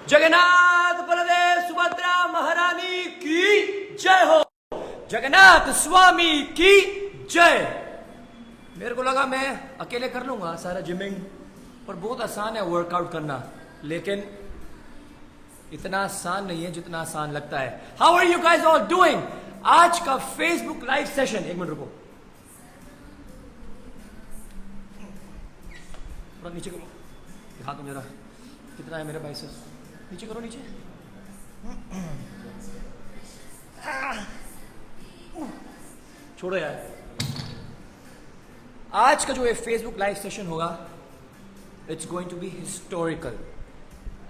जगन्नाथ बलदेव सुभद्रा महारानी की जय हो। जगन्नाथ स्वामी की जय। मेरे को लगा मैं अकेले कर लूंगा सारा जिमिंग, और बहुत आसान है वर्कआउट करना, लेकिन इतना आसान नहीं है जितना आसान लगता है। How are you guys all doing? आज का फेसबुक लाइव सेशन, एक मिनट रुको, थोड़ा नीचे करो, दिखा दो जरा कितना है मेरे बाइसेप्स। नीचे करो, नीचे। छोड़ो यार। आज का जो ये फेसबुक लाइव सेशन होगा, it's going to be historical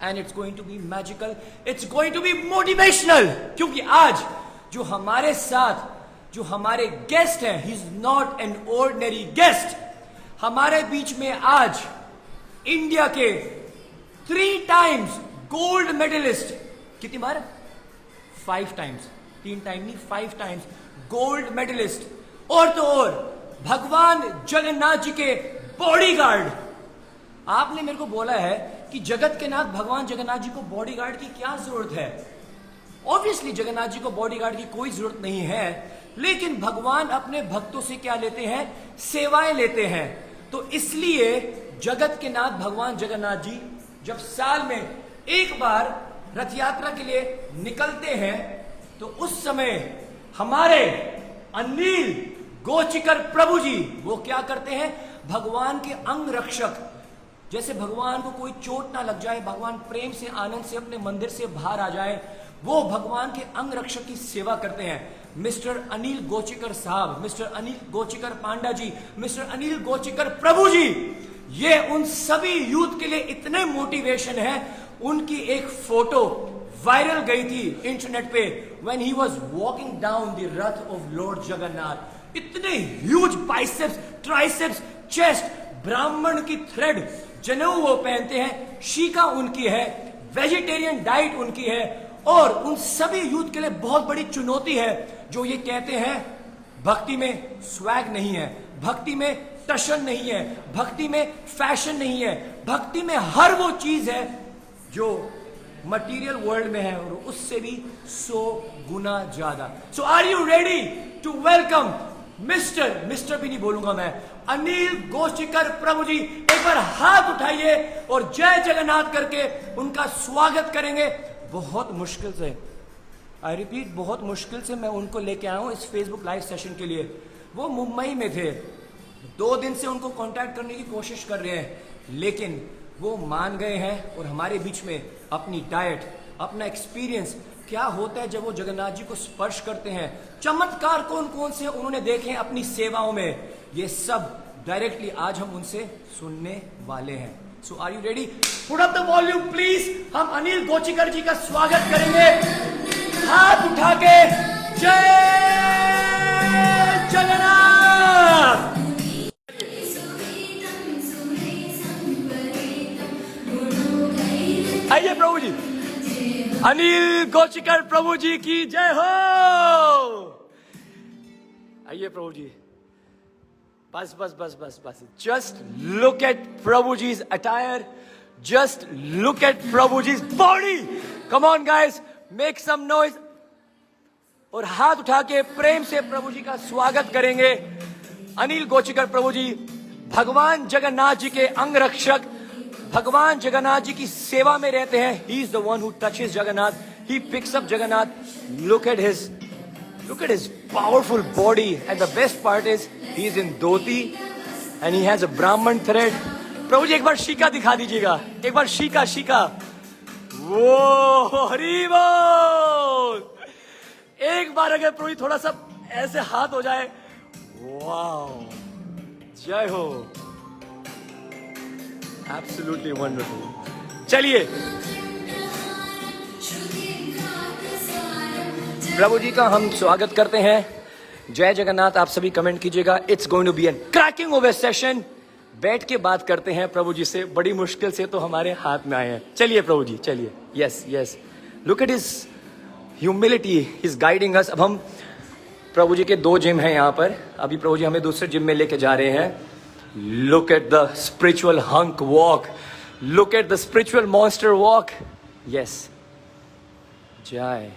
and it's going to be magical, it's going to be motivational. क्योंकि आज जो हमारे साथ जो हमारे गेस्ट हैं, he is not an ordinary guest. हमारे बीच में आज इंडिया के 3 टाइम्स गोल्ड मेडलिस्ट, कितनी बार? 5 टाइम्स, 3 टाइम नहीं, 5 टाइम्स गोल्ड मेडलिस्ट, और तो और भगवान जगन्नाथ जी के बॉडीगार्ड। आपने मेरे को बोला है कि जगत के नाथ भगवान जगन्नाथ जी को बॉडीगार्ड की क्या जरूरत है? ऑब्वियसली जगन्नाथ जी को बॉडीगार्ड की कोई जरूरत नहीं है, लेकिन भगवान अपने भक्तों से क्या लेते हैं? सेवाएं लेते हैं। तो इसलिए जगत के नाथ भगवान जगन्नाथ जी जब साल में एक बार रथ यात्रा के लिए निकलते हैं, तो उस समय हमारे अनिल गोचिकर प्रभु जी वो क्या करते हैं? भगवान के अंग रक्षक, जैसे भगवान को कोई चोट ना लग जाए, भगवान प्रेम से आनंद से अपने मंदिर से बाहर आ जाए, वो भगवान के अंग रक्षक की सेवा करते हैं। मिस्टर अनिल गोचिकर साहब, मिस्टर अनिल गोचिकर पांडा जी, मिस्टर अनिल गोचिकर प्रभु जी, ये उन सभी यूथ के लिए इतने मोटिवेशन है। उनकी एक फोटो वायरल गई थी इंटरनेट पे, when he was walking down the Rath of Lord Jagannath. इतने ह्यूज बाइसेप्स, ट्राइसेप्स, चेस्ट, ब्राह्मण की थ्रेड जनेऊ वो पहनते हैं, शीका उनकी है, वेजिटेरियन डाइट उनकी है, और उन सभी यूथ के लिए बहुत बड़ी चुनौती है जो ये कहते हैं भक्ति में स्वैग नहीं है, भक्ति में टशन नहीं है, भक्ति में फैशन नहीं है, भक्ति में हर वो चीज है जो मटेरियल वर्ल्ड में है, और उससे भी 100 गुना ज्यादा। So are you ready to welcome mister भी नहीं बोलूंगा मैं, अनिल गोचिकर प्रभु जी? एक बार हाथ उठाइए और जय जगन्नाथ करके उनका स्वागत करेंगे। बहुत मुश्किल से, आई रिपीट, बहुत मुश्किल से मैं उनको लेके आया हूं इस फेसबुक लाइव सेशन के लिए। वो मुंबई में थे, 2 दिन से उनको कांटेक्ट करने की कोशिश कर रहे हैं, लेकिन वो मान गए हैं, और हमारे बीच में अपनी डाइट, अपना एक्सपीरियंस, क्या होता है जब वो जगन्नाथ जी को स्पर्श करते हैं, चमत्कार कौन कौन से उन्होंने देखे हैं अपनी सेवाओं में, ये सब डायरेक्टली आज हम उनसे सुनने वाले हैं। So are you ready? Put up the volume please. हम अनिल गोचिकर जी का स्वागत करेंगे हाथ उठा के। जय जगन्नाथ। आइए प्रभु जी, अनिल गोचिकर प्रभु जी की जय हो। आइए प्रभु जी, बस बस बस बस बस, just look at Prabhu ji's attire, just look at Prabhu ji's body. Come on guys, make some noise. और हाथ उठा के प्रेम से प्रभु जी का स्वागत करेंगे। अनिल गोचिकर प्रभु जी भगवान जगन्नाथ जी के अंग रक्षक, भगवान जगन्नाथ जी की सेवा में रहते हैं। He is the one who touches Jagannath. He picks up Jagannath. Look at his powerful body. And the best part is he is in dhoti and he has a Brahman thread. प्रभु जी एक बार शीका दिखा दीजिएगा, एक बार शीका। वो हरि बोल। एक बार अगर प्रभु जी थोड़ा सा ऐसे हाथ हो जाए, वाओ, जय हो। Absolutely wonderful. चलिए प्रभु जी का हम स्वागत करते हैं। जय जगन्नाथ। आप सभी कमेंट कीजिएगा। It's going to be an cracking over session. बैठ के बात करते हैं प्रभु जी से, बड़ी मुश्किल से तो हमारे हाथ में आए हैं। चलिए प्रभु जी, चलिए। Yes, look at his humility, his guiding अस। अब हम प्रभु जी के 2 जिम हैं यहाँ पर, अभी प्रभु जी हमें दूसरे जिम में लेके जा रहे हैं। Look at the spiritual hunk walk. Look at the spiritual monster walk. Yes, जय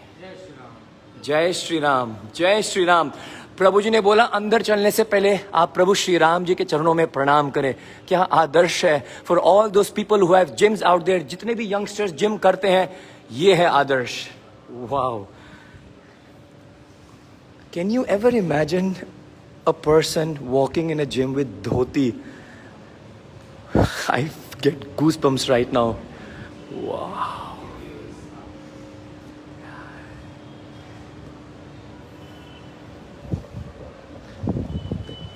जय श्री राम, जय श्री राम। प्रभु जी ने बोला अंदर चलने से पहले आप प्रभु श्री राम जी के चरणों में प्रणाम करें। क्या आदर्श है for all those people who have gyms out there. जितने भी यंगस्टर्स जिम करते हैं, ये है आदर्श। Wow, can you ever imagine a person walking in a gym with dhoti? I get goosebumps right now. Wow.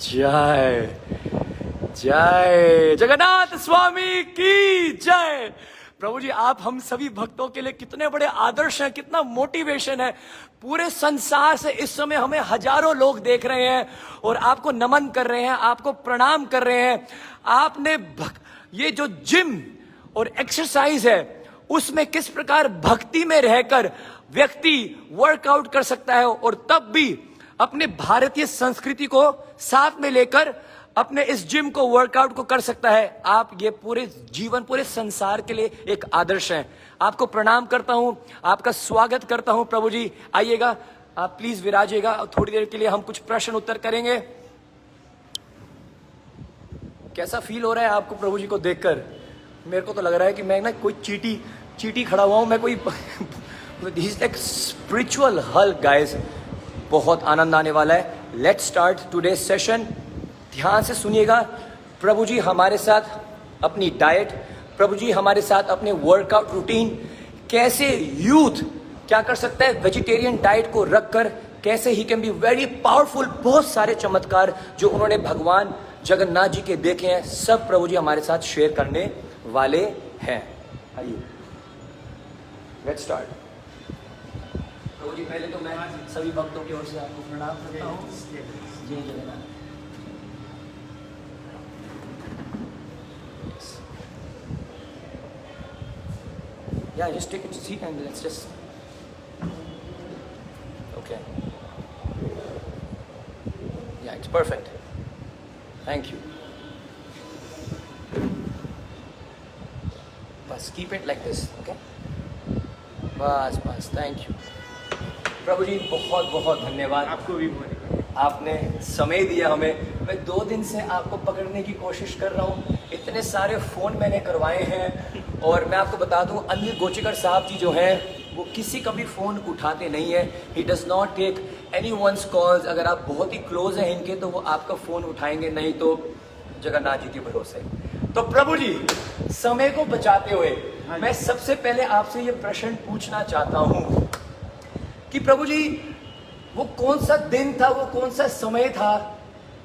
जय जय जगन्नाथ स्वामी की जय। प्रभु जी, आप हम सभी भक्तों के लिए कितने बड़े आदर्श हैं, कितना मोटिवेशन है। पूरे संसार से इस समय हमें हजारों लोग देख रहे हैं और आपको नमन कर रहे हैं, आपको प्रणाम कर रहे हैं। आपने ये जो जिम और एक्सरसाइज है, उसमें किस प्रकार भक्ति में रहकर व्यक्ति वर्कआउट कर सकता है और तब भी अपने भारतीय संस्कृति को साथ में लेकर अपने इस जिम को, वर्कआउट को कर सकता है। आप ये पूरे जीवन, पूरे संसार के लिए एक आदर्श हैं। आपको प्रणाम करता हूं, आपका स्वागत करता हूं। प्रभु जी आइएगा, आप प्लीज विराजिएगा। थोड़ी देर के लिए हम कुछ प्रश्न उत्तर करेंगे। कैसा फील हो रहा है आपको प्रभु जी को देखकर? मेरे को तो लग रहा है कि मैं ना कोई चीटी खड़ा हुआ हूं, मैं कोई एक स्पिरिचुअल हल गाइस। बहुत आनंद आने वाला है। Let's start today session. ध्यान से सुनिएगा। प्रभु जी हमारे साथ अपनी डाइट, प्रभु जी हमारे साथ अपने वर्कआउट रूटीन, कैसे यूथ क्या कर सकता है वेजिटेरियन डाइट को रखकर, कैसे he can be very powerful. बहुत सारे चमत्कार जो उन्होंने भगवान जगन्नाथ जी के देखे हैं, सब प्रभु जी हमारे साथ शेयर करने वाले हैं। आइए लेट्स स्टार्ट। प्रभु जी, पहले तो मैं सभी भक्तों की ओर से आपको प्रणाम करता हूँ। जय Jagannath. Yeah, just take a seat and let's just. Okay. Yeah, it's perfect. Thank you. Bas, keep it like this, okay? बस, thank you. प्रभु जी बहुत बहुत धन्यवाद। आपको भी बहुत। आपने समय दिया हमें। मैं 2 दिन से आपको पकड़ने की कोशिश कर रहा हूँ, इतने सारे फ़ोन मैंने करवाए हैं। और मैं आपको बता दूँ, अनिल गोचेकर साहब जी जो हैं वो किसी का भी फ़ोन उठाते नहीं है। He does not take any once calls. अगर आप बहुत ही क्लोज हैं इनके तो वो आपका फ़ोन उठाएंगे, नहीं तो जगन्नाथ जी के भरोसे। तो प्रभु जी, समय को बचाते हुए मैं सबसे पहले आपसे ये प्रश्न पूछना चाहता हूँ कि प्रभु जी, वो कौन सा दिन था, वो कौन सा समय था,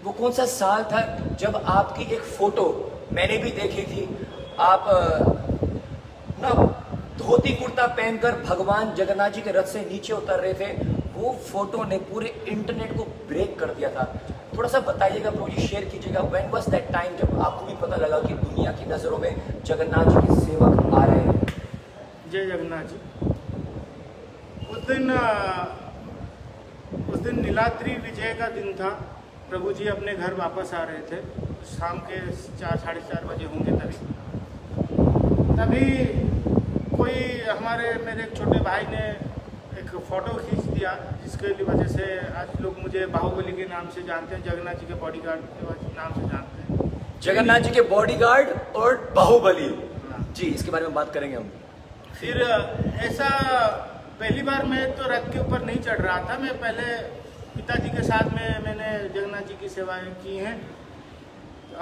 वो कौन सा साल था जब आपकी एक फोटो मैंने भी देखी थी। आप ना धोती कुर्ता पहनकर भगवान जगन्नाथ जी के रथ से नीचे उतर रहे थे। वो फोटो ने पूरे इंटरनेट को ब्रेक कर दिया था। थोड़ा सा बताइएगा प्रभु जी, शेयर कीजिएगा। व्हेन वाज दैट टाइम जब आपको भी पता लगा कि दुनिया की नजरों में जगन्नाथ जी के सेवक आ रहे हैं? जय जगन्नाथ जी। उस दिन नीलाद्रि विजय का दिन था। प्रभु जी अपने घर वापस आ रहे थे। शाम के 4 साढ़े 4 बजे होंगे। तभी कोई मेरे एक छोटे भाई ने एक फ़ोटो खींच दिया, जिसके वजह से आज लोग मुझे बाहुबली के नाम से जानते हैं, जगन्नाथ जी के बॉडीगार्ड के नाम से जानते हैं। जगन्नाथ जी के बॉडीगार्ड और बाहुबली जी, इसके बारे में बात करेंगे हम। फिर ऐसा पहली बार मैं तो रथ के ऊपर नहीं चढ़ रहा था। मैं पहले पिताजी के साथ में मैंने जगन्नाथ जी की सेवाएं की हैं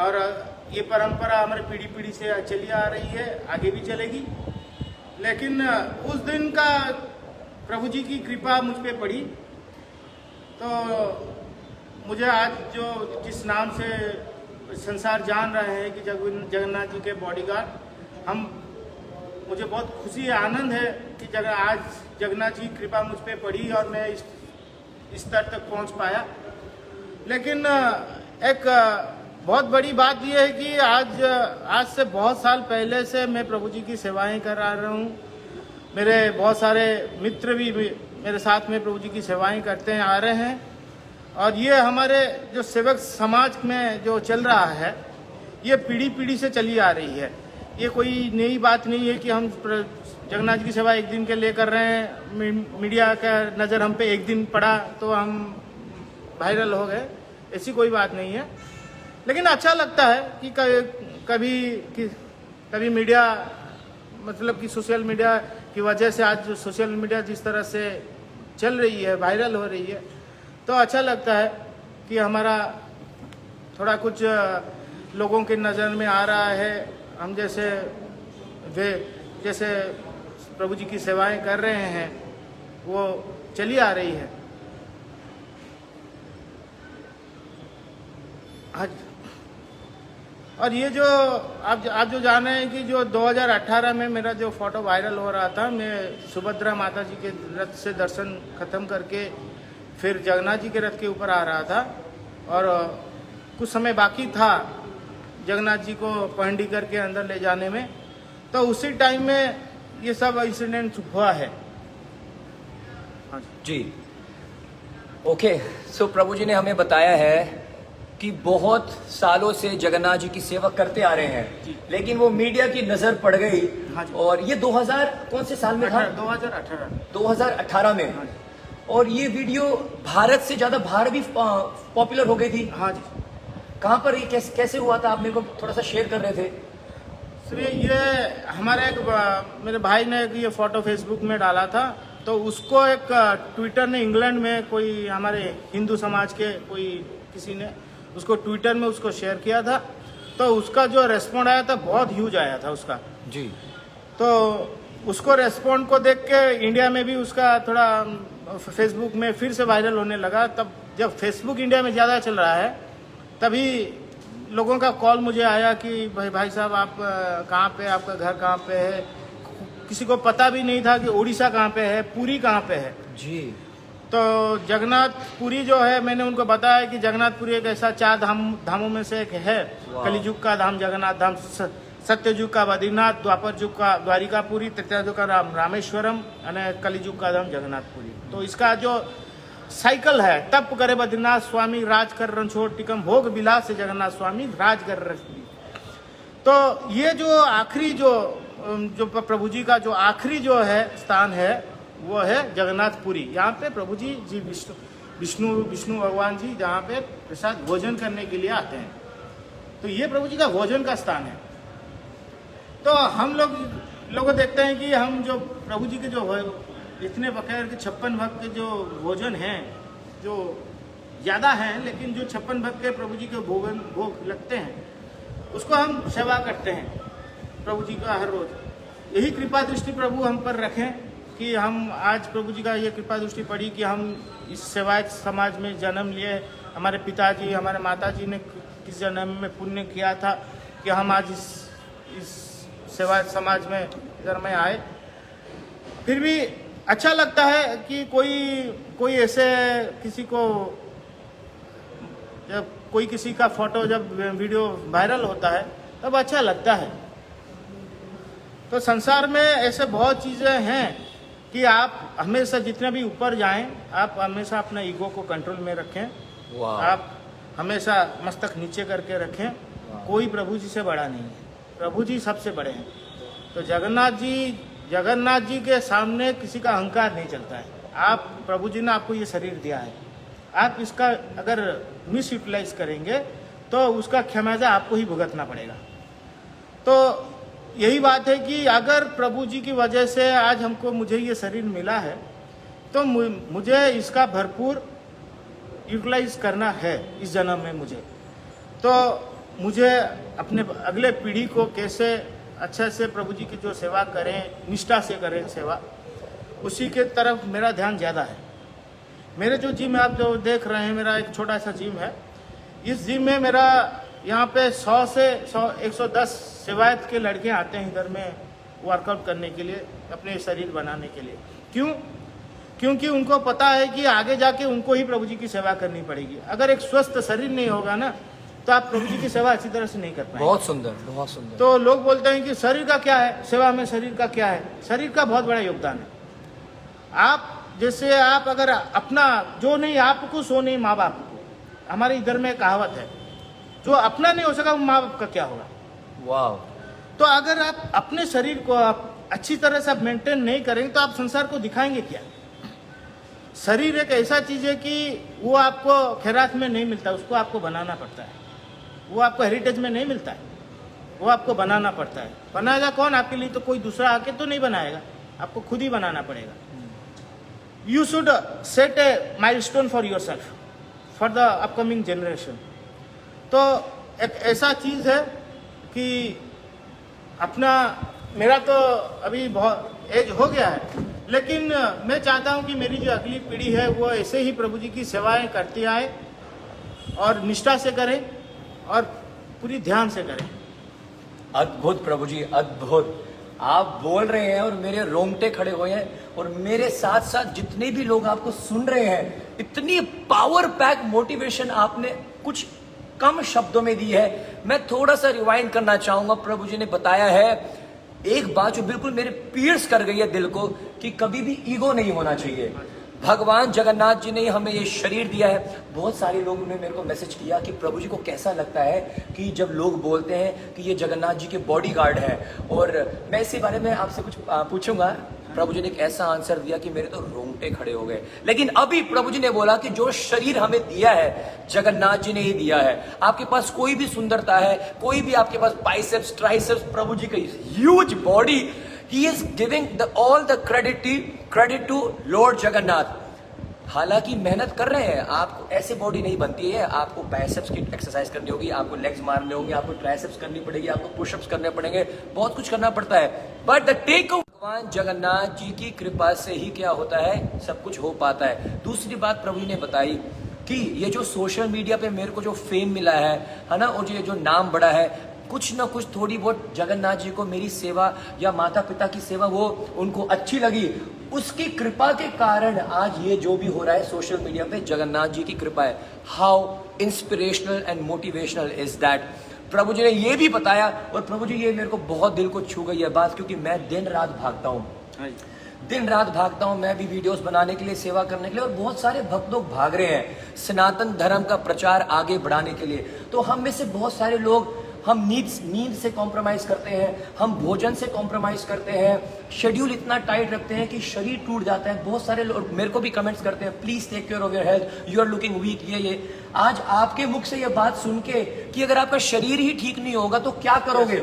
और ये परंपरा हमारे पीढ़ी से चली आ रही है, आगे भी चलेगी। लेकिन उस दिन का प्रभु जी की कृपा मुझ पे पड़ी, तो मुझे आज जो जिस नाम से संसार जान रहे हैं कि जगन्नाथ जी के बॉडीगार्ड, मुझे बहुत खुशी आनंद है कि आज जगन्नाथ जी की कृपा मुझ पे पड़ी और मैं इस स्तर तक पहुंच पाया। लेकिन एक बहुत बड़ी बात यह है कि आज से बहुत साल पहले से मैं प्रभु जी की सेवाएं कर रहा हूँ। मेरे बहुत सारे मित्र भी मेरे साथ में प्रभु जी की सेवाएं करते हैं, आ रहे हैं। और ये हमारे जो सेवक समाज में जो चल रहा है, ये पीढ़ी से चली आ रही है। ये कोई नई बात नहीं है कि हम जगन्नाथ जी की सेवा एक दिन के लिए कर रहे हैं, मीडिया का नज़र हम पे एक दिन पड़ा तो हम वायरल हो गए, ऐसी कोई बात नहीं है। लेकिन अच्छा लगता है कि कभी मीडिया, मतलब कि सोशल मीडिया की वजह से आज सोशल मीडिया जिस तरह से चल रही है, वायरल हो रही है, तो अच्छा लगता है कि हमारा थोड़ा कुछ लोगों की नज़र में आ रहा है। हम जैसे प्रभु जी की सेवाएं कर रहे हैं वो चली आ रही है। आज और ये जो आप जो जान रहे हैं कि जो 2018 में मेरा जो फोटो वायरल हो रहा था, मैं सुभद्रा माता जी के रथ से दर्शन खत्म करके फिर जगन्नाथ जी के रथ के ऊपर आ रहा था और कुछ समय बाकी था जगन्नाथ जी को पहंडी करके अंदर ले जाने में, तो उसी टाइम में ये सब इंसिडेंट हुआ है। हाँ जी, ओके। सो प्रभु जी ने हमें बताया है कि बहुत सालों से जगन्नाथ जी की सेवा करते आ रहे हैं, लेकिन वो मीडिया की नजर पड़ गई। हाँ जी। और ये 2000 कौन से साल में था? 2018 में। हाँ जी। और ये वीडियो भारत से ज्यादा बाहर भी पॉपुलर हो गई थी। हाँ जी। कहाँ पर ये कैसे हुआ था? आप मेरे को थोड़ा सा शेयर कर रहे थे। सर ये हमारे मेरे भाई ने ये फोटो फेसबुक में डाला था, तो उसको एक ट्विटर ने, इंग्लैंड में कोई हमारे हिंदू समाज के कोई किसी ने उसको ट्विटर में उसको शेयर किया था, तो उसका जो रेस्पॉन्ड आया था बहुत ह्यूज आया था उसका जी। तो उसको रेस्पॉन्ड को देख के इंडिया में भी उसका थोड़ा फेसबुक में फिर से वायरल होने लगा। तब जब फेसबुक इंडिया में ज़्यादा चल रहा है तभी लोगों का कॉल मुझे आया कि भाई साहब आप कहाँ पे, आपका घर कहाँ पे है। किसी को पता भी नहीं था कि उड़ीसा कहाँ पे है, पुरी कहाँ पे है जी। तो जगन्नाथपुरी जो है, मैंने उनको बताया कि जगन्नाथपुरी एक ऐसा 4 धामों में से एक है। कलिजुग का धाम जगन्नाथ धाम, सत्यजुग का बद्रीनाथ, द्वापर युग का द्वारिकापुरी, त्रेता युग का रामेश्वरम और कलिजुग का धाम जगन्नाथपुरी। तो इसका जो साइकिल है, तप करे बद्रीनाथ स्वामी राज कर रणछोड़ टिकम भोग विलास से जगन्नाथ स्वामी राज कर रही। तो ये जो आखिरी जो प्रभु जी का जो आखिरी जो है स्थान है वो है जगन्नाथपुरी। यहाँ पे प्रभु जी विष्णु भगवान जी जहाँ पे प्रसाद भोजन करने के लिए आते हैं, तो ये प्रभु जी का भोजन का स्थान है। तो हम लोग देखते हैं कि हम जो प्रभु जी के जो इतने प्रकार के 56 भक्त के जो भोजन हैं, जो ज़्यादा हैं, लेकिन जो 56 भक्त के प्रभु जी के भोग लगते हैं उसको हम सेवा करते हैं प्रभु जी का हर रोज। यही कृपा दृष्टि प्रभु हम पर रखें कि हम आज प्रभु जी का ये कृपा दृष्टि पड़ी कि हम इस सेवायत समाज में जन्म लिए। हमारे पिताजी, हमारे माताजी ने किस जन्म में पुण्य किया था कि हम आज इस सेवायत समाज में इधर में आए। फिर भी अच्छा लगता है कि कोई ऐसे किसी को, जब कोई किसी का फोटो, जब वीडियो वायरल होता है तब अच्छा लगता है। तो संसार में ऐसे बहुत चीज़ें हैं कि आप हमेशा जितने भी ऊपर जाएं, आप हमेशा अपना ईगो को कंट्रोल में रखें। आप हमेशा मस्तक नीचे करके रखें। कोई प्रभु जी से बड़ा नहीं है, प्रभु जी सबसे बड़े हैं। तो जगन्नाथ जी के सामने किसी का अहंकार नहीं चलता है। आप, प्रभु जी ने आपको ये शरीर दिया है, आप इसका अगर मिस यूटिलाइज करेंगे तो उसका खमियाजा आपको ही भुगतना पड़ेगा। तो यही बात है कि अगर प्रभु जी की वजह से आज मुझे ये शरीर मिला है तो मुझे इसका भरपूर यूटिलाइज करना है इस जन्म में मुझे। तो मुझे अपने अगले पीढ़ी को कैसे अच्छे से प्रभु जी की जो सेवा करें, निष्ठा से करें सेवा, उसी के तरफ मेरा ध्यान ज़्यादा है। मेरे जो जिम आप जो देख रहे हैं, मेरा एक छोटा सा जिम है। इस जिम में मेरा यहाँ पे 100 से 110 सेवायत के लड़के आते हैं इधर में वर्कआउट करने के लिए, अपने शरीर बनाने के लिए। क्यों? क्योंकि उनको पता है कि आगे जाके उनको ही प्रभु जी की सेवा करनी पड़ेगी। अगर एक स्वस्थ शरीर नहीं होगा ना तो आप प्रभु जी की सेवा अच्छी तरह से नहीं कर पाएंगे। बहुत सुंदर, बहुत सुंदर। तो लोग बोलते हैं कि शरीर का क्या है, सेवा में शरीर का क्या है? शरीर का बहुत बड़ा योगदान है। आप जैसे आप अगर अपना जो नहीं आपको सो नहीं माँ बाप को, हमारे इधर में कहावत है, जो अपना नहीं हो सका वो माँ बाप का क्या होगा। वाह। तो अगर आप अपने शरीर को आप अच्छी तरह से आप मेंटेन नहीं करेंगे तो आप संसार को दिखाएंगे क्या? शरीर एक ऐसा चीज है कि वो आपको खैरात में नहीं मिलता, उसको आपको बनाना पड़ता है। वो आपको हेरिटेज में नहीं मिलता है, वो आपको बनाना पड़ता है। बनाएगा कौन आपके लिए? तो कोई दूसरा आके तो नहीं बनाएगा, आपको खुद ही बनाना पड़ेगा। You should set A milestone for your self, for the upcoming generation. तो एक ऐसा चीज है कि अपना, मेरा तो अभी बहुत एज हो गया है, लेकिन मैं चाहता हूं कि मेरी जो अगली पीढ़ी है वो ऐसे ही प्रभु जी की सेवाएं करती आए और निष्ठा से करें और पूरी ध्यान से करें। अद्भुत प्रभु जी, अद्भुत। आप बोल रहे हैं और मेरे रोंगटे खड़े हुए हैं, और मेरे साथ साथ जितने भी लोग आपको सुन रहे हैं, इतनी पावर पैक मोटिवेशन आपने कुछ कम शब्दों में दी है। मैं थोड़ा सा रिवाइंड करना चाहूंगा। प्रभु जी ने बताया है एक बात जो बिल्कुल मेरे पियर्स कर गई है दिल को, कि कभी भी ईगो नहीं होना चाहिए। भगवान जगन्नाथ जी ने हमें ये शरीर दिया है। बहुत सारे लोगों ने मेरे को मैसेज किया कि प्रभु जी को कैसा लगता है कि जब लोग बोलते हैं कि ये जगन्नाथ जी के बॉडीगार्ड है, और मैं इसी बारे में आपसे कुछ पूछूंगा। प्रभु जी ने एक ऐसा आंसर दिया कि मेरे तो रोंगटे खड़े हो गए। लेकिन अभी प्रभु जी ने बोला कि जो शरीर हमें दिया है जगन्नाथ जी ने ही दिया है। आपके पास कोई भी सुंदरता है, कोई भी आपके पास बाइसेप्स, ट्राइसेप्स, प्रभु जी का huge body, he is giving all the credit to Lord Jagannath. हालांकि मेहनत कर रहे हैं, आपको ऐसे बॉडी नहीं बनती है। आपको बाइसेप्स की एक्सरसाइज करनी होगी, आपको लेग्स मारने होंगे, आपको ट्राइसेप्स करनी पड़ेगी, आपको पुशअप्स करने पड़ेंगे, बहुत कुछ करना पड़ता है। बट द टेक भगवान जगन्नाथ जी की कृपा से ही क्या होता है, सब कुछ हो पाता है। दूसरी बात प्रभु ने बताई कि ये जो सोशल मीडिया पे मेरे को जो फेम मिला है ना, और ये जो नाम बढ़ा है, कुछ ना कुछ थोड़ी बहुत जगन्नाथ जी को मेरी सेवा या माता पिता की सेवा वो उनको अच्छी लगी। उसकी कृपा के कारण आज ये जो भी हो रहा है सोशल मीडिया पे, जगन्नाथ जी की कृपा है। How inspirational and motivational is that. Prabhu ji ने ये भी बताया, और प्रभु जी ये मेरे को बहुत दिल को छू गई है बात, क्योंकि मैं दिन रात भागता हूँ, दिन रात भागता हूँ। मैं भी वीडियोस बनाने के लिए, सेवा करने के लिए, और बहुत सारे भक्त लोग भाग रहे हैं सनातन धर्म का प्रचार आगे बढ़ाने के लिए। तो हम में से बहुत सारे लोग, हम नींद से कॉम्प्रोमाइज करते हैं, हम भोजन से कॉम्प्रोमाइज करते हैं, शेड्यूल इतना टाइट रखते हैं कि शरीर टूट जाता है। बहुत सारे लोग मेरे को भी कमेंट्स करते हैं, please take care of your health, you are looking weak, ये आज आपके मुख से ये बात सुन के कि अगर आपका शरीर ही ठीक नहीं होगा तो क्या करोगे,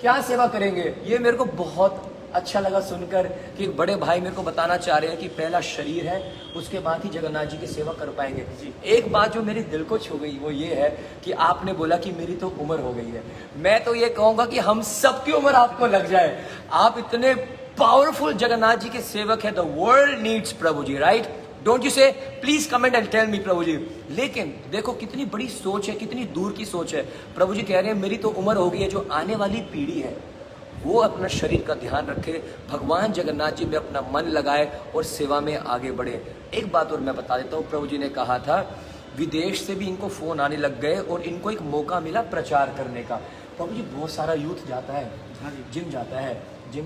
क्या सेवा करेंगे, ये मेरे को बहुत अच्छा लगा सुनकर कि एक बड़े भाई मेरे को बताना चाह रहे हैं कि पहला शरीर है, उसके बाद ही जगन्नाथ जी की सेवा कर पाएंगे। एक बात जो मेरे दिल को छू गई वो ये है कि आपने बोला कि मेरी तो उम्र हो गई है। मैं तो ये कहूंगा कि हम सबकी उम्र आपको लग जाए। आप इतने पावरफुल जगन्नाथ जी के सेवक है। The world needs Prabhu ji, right? Don't you say? Please comment and tell me Prabhu ji. लेकिन देखो कितनी बड़ी सोच है, कितनी दूर की सोच है। प्रभु जी कह रहे हैं मेरी तो उम्र हो गई है, जो आने वाली पीढ़ी है वो अपना शरीर का ध्यान रखे, भगवान जगन्नाथ जी में अपना मन लगाए और सेवा में आगे बढ़े। एक बात और मैं बता देता हूँ, प्रभु जी ने कहा था विदेश से भी इनको फोन आने लग गए और इनको एक मौका मिला प्रचार करने का। प्रभु जी बहुत सारा यूथ जाता है, जिम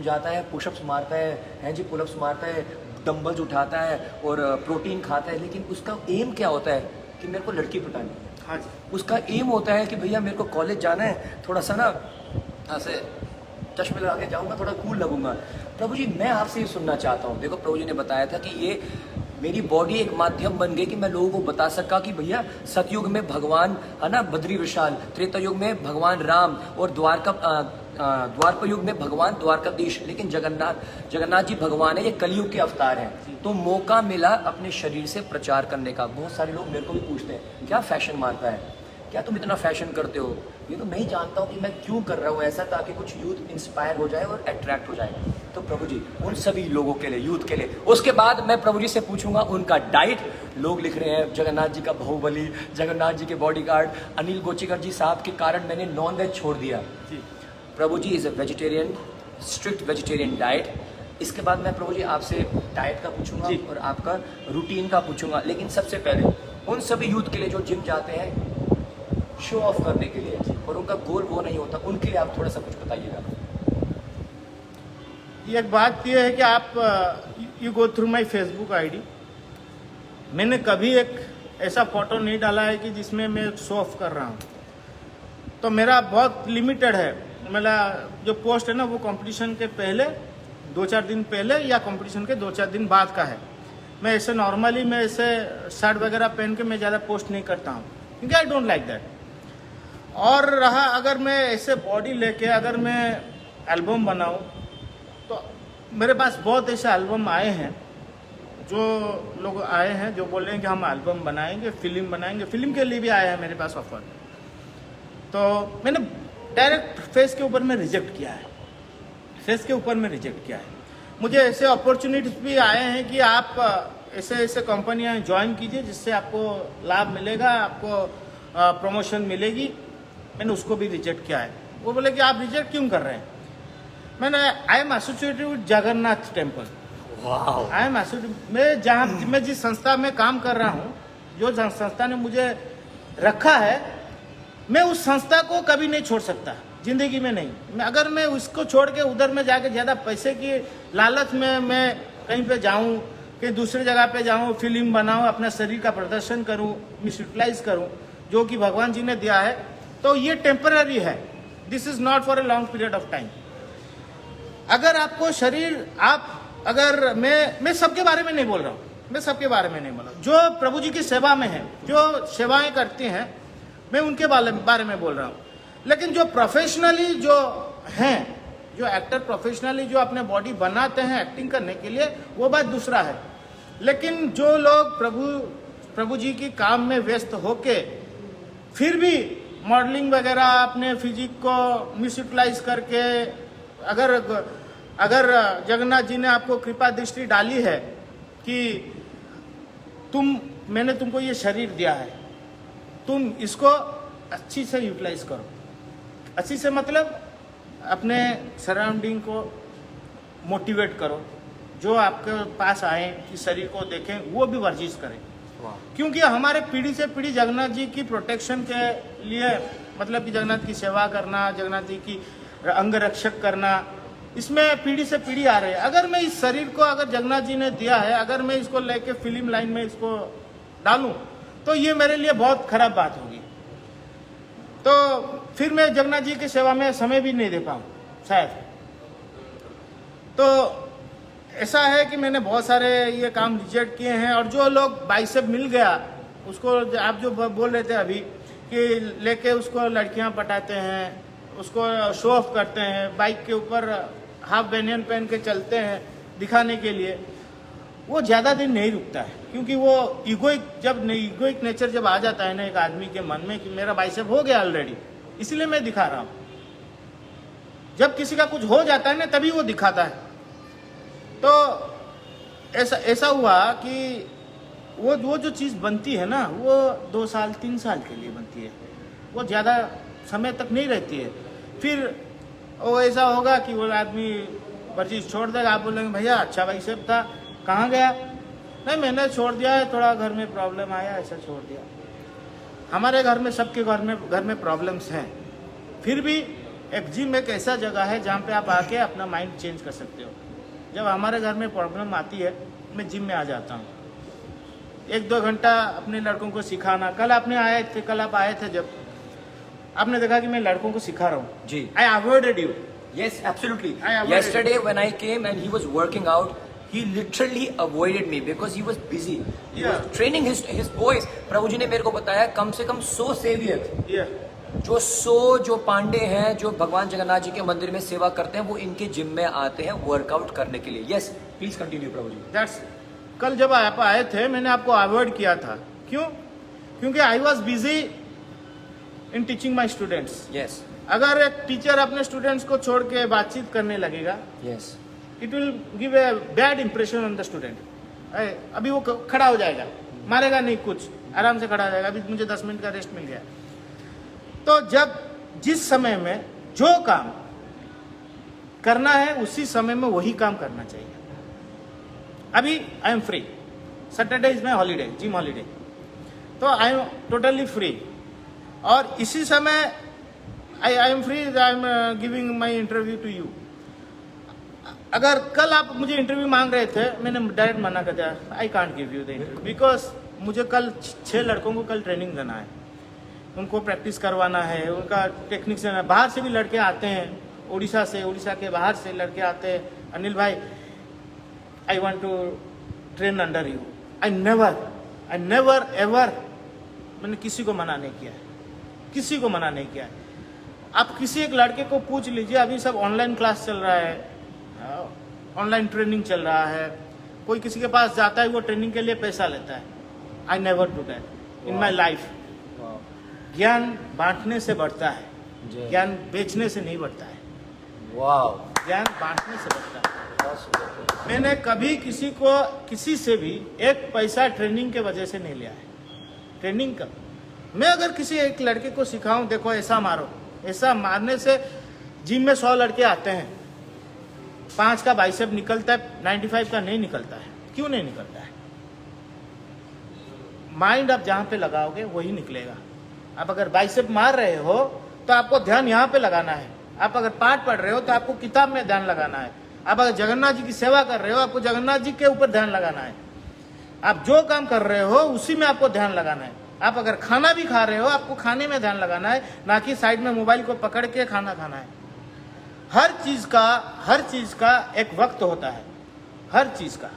जाता है, पुशअप्स मारता है जी, पुलअप्स मारता है, डंबल्स उठाता है और प्रोटीन खाता है, लेकिन उसका एम क्या होता है कि मेरे को लड़की पटानी। उसका एम होता है कि भैया मेरे को कॉलेज जाना है, थोड़ा सा ना ऐसे चश्मे लगा के जाऊंगा, थोड़ा कूल लगूंगा। प्रभु जी मैं आपसे ये सुनना चाहता हूँ। देखो प्रभु जी ने बताया था कि ये मेरी बॉडी एक माध्यम बन गई कि मैं लोगों को बता सका कि भैया सतयुग में भगवान है ना बद्री विशाल, त्रेता युग में भगवान राम, और द्वापर युग में भगवान द्वारकाधीश, लेकिन जगन्नाथ जी भगवान है, ये कलयुग के अवतार हैं। तो मौका मिला अपने शरीर से प्रचार करने का। बहुत सारे लोग मेरे को भी पूछते हैं क्या फैशन मारता है, क्या तुम इतना फैशन करते हो? ये तो मैं ही जानता हूँ कि मैं क्यों कर रहा हूँ ऐसा, ताकि कुछ यूथ इंस्पायर हो जाए और अट्रैक्ट हो जाए। तो प्रभु जी उन सभी लोगों के लिए, यूथ के लिए। उसके बाद मैं प्रभु जी से पूछूंगा उनका डाइट। लोग लिख रहे हैं जगन्नाथ जी का बाहुबली, जगन्नाथ जी के बॉडीगार्ड, अनिल गोचीकर जी साहब के कारण मैंने नॉन वेज छोड़ दिया। Prabhu ji is a vegetarian, strict vegetarian diet. इसके बाद मैं प्रभु जी आपसे डाइट का पूछूंगा और आपका रूटीन का पूछूंगा। लेकिन सबसे पहले उन सभी यूथ के लिए जो जिम जाते हैं शो ऑफ करने के लिए, और उनका गोल वो नहीं होता, उनके लिए आप थोड़ा सा कुछ बताइएगा। एक बात यह है कि आप you go through my Facebook ID. मैंने कभी एक ऐसा फोटो नहीं डाला है कि जिसमें मैं शो ऑफ कर रहा हूँ। तो मेरा बहुत लिमिटेड है। मेरा जो पोस्ट है ना वो कंपटीशन के पहले 2-4 दिन पहले या कंपटीशन के 2-4 दिन बाद का है। मैं ऐसे नॉर्मली मैं ऐसे शर्ट वगैरह पहन के मैं ज़्यादा पोस्ट नहीं करता हूँ, क्योंकि आई डोंट लाइक दैट। और रहा अगर मैं ऐसे बॉडी लेके अगर मैं एल्बम बनाऊँ, तो मेरे पास बहुत ऐसे एल्बम आए हैं, जो लोग आए हैं जो बोल रहे हैं कि हम एल्बम बनाएंगे, फिल्म बनाएंगे, फिल्म के लिए भी आया है मेरे पास ऑफर। तो मैंने डायरेक्ट फेस के ऊपर में रिजेक्ट किया है, फेस के ऊपर में रिजेक्ट किया है। मुझे ऐसे अपॉर्चुनिटीज भी आए हैं कि आप ऐसे ऐसे कंपनियां ज्वाइन कीजिए जिससे आपको लाभ मिलेगा, आपको प्रमोशन मिलेगी। मैंने उसको भी रिजेक्ट किया है। वो बोले कि आप रिजेक्ट क्यों कर रहे हैं? मैंने I am associated with Jagannath temple. I am associated, मैं जिस संस्था में काम कर रहा हूँ, जो संस्था ने मुझे रखा है, मैं उस संस्था को कभी नहीं छोड़ सकता, जिंदगी में नहीं। अगर मैं उसको छोड़ के उधर में जाके ज़्यादा पैसे की लालच में मैं कहीं पे जाऊं, कहीं दूसरी जगह पे जाऊं, फिल्म बनाऊं, अपना शरीर का प्रदर्शन करूं, मिसयूटिलाइज करूं, जो कि भगवान जी ने दिया है, तो ये टेम्पररी है। This is not for a long period of time. अगर आपको शरीर, आप अगर मैं सबके बारे में नहीं बोल रहा हूँ, मैं सबके बारे में नहीं बोल रहा हूँ। जो प्रभु जी की सेवा में है, जो सेवाएं करते हैं, मैं उनके बारे में बोल रहा हूँ। लेकिन जो प्रोफेशनली जो हैं, जो एक्टर प्रोफेशनली जो अपने बॉडी बनाते हैं एक्टिंग करने के लिए, वो बात दूसरा है। लेकिन जो लोग प्रभु जी की काम में व्यस्त होके फिर भी मॉडलिंग वगैरह अपने फिजिक को मिसयूटिलाइज करके, अगर जगन्नाथ जी ने आपको कृपा दृष्टि डाली है कि मैंने तुमको ये शरीर दिया है, तुम इसको अच्छी से यूटिलाइज करो। अच्छी से मतलब अपने सराउंडिंग को मोटिवेट करो, जो आपके पास आए, इस शरीर को देखें, वो भी वर्जिश करें। क्योंकि हमारे पीढ़ी से पीढ़ी जगन्नाथ जी की प्रोटेक्शन के लिए, मतलब कि जगन्नाथ की सेवा करना, जगन्नाथ जी की अंग रक्षक करना, इसमें पीढ़ी से पीढ़ी आ रही है। अगर मैं इस शरीर को, अगर जगन्नाथ जी ने दिया है, अगर मैं इसको लेके फिल्म लाइन में इसको डालूं, तो ये मेरे लिए बहुत खराब बात होगी। तो फिर मैं जगन्नाथ जी की सेवा में समय भी नहीं दे पाऊँ शायद। तो ऐसा है कि मैंने बहुत सारे ये काम रिजेक्ट किए हैं। और जो लोग बाइसेप मिल गया, उसको आप जो बोल रहे थे अभी कि लेके उसको लड़कियां पटाते हैं, उसको शो ऑफ करते हैं, बाइक के ऊपर हाफ बेनियन पहन के चलते हैं दिखाने के लिए, वो ज़्यादा दिन नहीं रुकता है। क्योंकि वो इगोइक नेचर जब आ जाता है ना एक आदमी के मन में कि मेरा बाइसेप हो गया ऑलरेडी, इसलिए मैं दिखा रहा हूँ। जब किसी का कुछ हो जाता है ना, तभी वो दिखाता है। तो ऐसा हुआ कि वो जो चीज़ बनती है ना, वो 2 साल 3 साल के लिए बनती है, वो ज़्यादा समय तक नहीं रहती है। फिर वो ऐसा होगा कि वो आदमी वर्जिश छोड़ देगा। आप बोलेंगे भैया अच्छा बाइसेप था, कहाँ गया? नहीं, मैंने छोड़ दिया है, थोड़ा घर में प्रॉब्लम आया, ऐसा छोड़ दिया। हमारे घर में, सबके घर में प्रॉब्लम्स हैं। फिर भी एक जिम एक ऐसा जगह है जहाँ पे आप आके अपना माइंड चेंज कर सकते हो। जब हमारे घर में प्रॉब्लम आती है, मैं जिम में आ जाता हूँ, 1-2 घंटा अपने लड़कों को सिखाना। कल आप आए थे, जब आपने देखा कि मैं लड़कों को सिखा रहा हूँ जी। I avoided you. Yes, absolutely. Yesterday when I came and he was working out, he literally avoided me because he was busy. He was training his boys. प्रभु जी ने मेरे को बताया कम से कम 100 सेवियर, जो 100 जो पांडे हैं, जो भगवान जगन्नाथ जी के मंदिर में सेवा करते हैं, वो इनके जिम में आते हैं वर्कआउट करने के लिए। Yes, please continue प्रभु जी। कल जब आप आए थे, मैंने आपको अवॉइड किया था। क्यों? क्योंकि I was busy in teaching my students. Yes. अगर एक टीचर अपने स्टूडेंट्स को छोड़ के बातचीत करने लगेगा, Yes. It will give a bad impression on the student. अभी वो खड़ा हो जाएगा, मारेगा नहीं, कुछ आराम से खड़ा हो जाएगा। अभी मुझे 10 मिनट का रेस्ट मिल गया। तो जिस समय में जो काम करना है, उसी समय में वही काम करना चाहिए। अभी I am free, Saturday is my holiday, gym holiday, तो आई एम टोटली फ्री। और इसी समय I am free, I am giving my interview to you. अगर कल आप मुझे इंटरव्यू मांग रहे थे, मैंने डायरेक्ट मना कर दिया, I can't give you the interview, because मुझे कल 6 लड़कों को कल ट्रेनिंग देना है, उनको प्रैक्टिस करवाना है, उनका टेक्निक्स देना है। बाहर से भी लड़के आते हैं, उड़ीसा के बाहर से लड़के आते हैं अनिल भाई, I want to train under you. I never ever, मैंने किसी को मना नहीं किया है, किसी को मना नहीं किया है। आप किसी एक लड़के को पूछ लीजिए, अभी सब ऑनलाइन क्लास चल रहा है, ऑनलाइन ट्रेनिंग चल रहा है, कोई किसी के पास जाता है वो ट्रेनिंग के लिए पैसा लेता है। I never do that in my life. ज्ञान बांटने से बढ़ता है, ज्ञान बेचने से नहीं बढ़ता है। वाह, ज्ञान बांटने से बढ़ता है। मैंने कभी किसी से भी एक पैसा ट्रेनिंग के वजह से नहीं लिया है। ट्रेनिंग का मैं अगर किसी एक लड़के को सिखाऊं, देखो ऐसा मारो, ऐसा मारने से जिम में 100 लड़के आते हैं, 5 का बाइसेप निकलता है, 95 का नहीं निकलता है। क्यों नहीं निकलता है? माइंड आप जहां पे लगाओगे वही निकलेगा। आप अगर बाइसेप मार रहे हो तो आपको ध्यान यहाँ पे लगाना है। आप अगर पाठ पढ़ रहे हो तो आपको किताब में ध्यान लगाना है। आप अगर जगन्नाथ जी की सेवा कर रहे हो, आपको जगन्नाथ जी के ऊपर ध्यान लगाना है। आप जो काम कर रहे हो उसी में आपको ध्यान लगाना है। आप अगर खाना भी खा रहे हो, आपको खाने में ध्यान लगाना है, ना कि साइड में मोबाइल को पकड़ के खाना खाना है। हर चीज का एक वक्त होता है, हर चीज का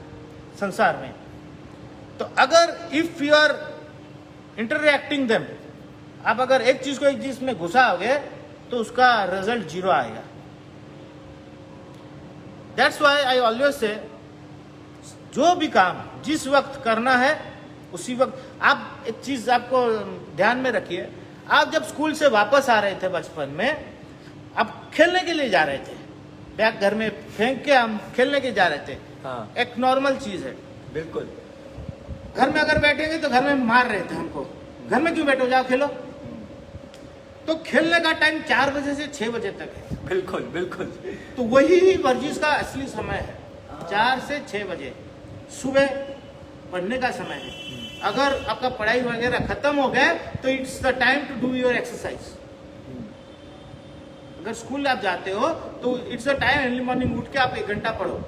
संसार में। तो अगर if you are interacting them, आप अगर एक चीज को एक चीज में घुसाओगे तो उसका रिजल्ट 0 आएगा। That's why I always say, जो भी काम जिस वक्त करना है उसी वक्त। आप एक चीज आपको ध्यान में रखिए, आप जब स्कूल से वापस आ रहे थे बचपन में, आप खेलने के लिए जा रहे थे, बैग घर में फेंक के हम खेलने के जा रहे थे। हाँ, एक नॉर्मल चीज है। बिल्कुल। घर में अगर बैठेंगे तो घर में मार रहे थे हमको, घर में क्यों बैठो, जाओ खेलो। तो खेलने का टाइम 4 बजे से 6 बजे तक है। बिल्कुल बिल्कुल। तो वही वर्जिश का असली समय है, 4 से 6 बजे सुबह पढ़ने का समय है। अगर आपका पढ़ाई वगैरह खत्म हो गया तो it's the time to do your exercise. अगर स्कूल आप जाते हो तो it's the time early morning उठ के आप 1 घंटा पढ़ो।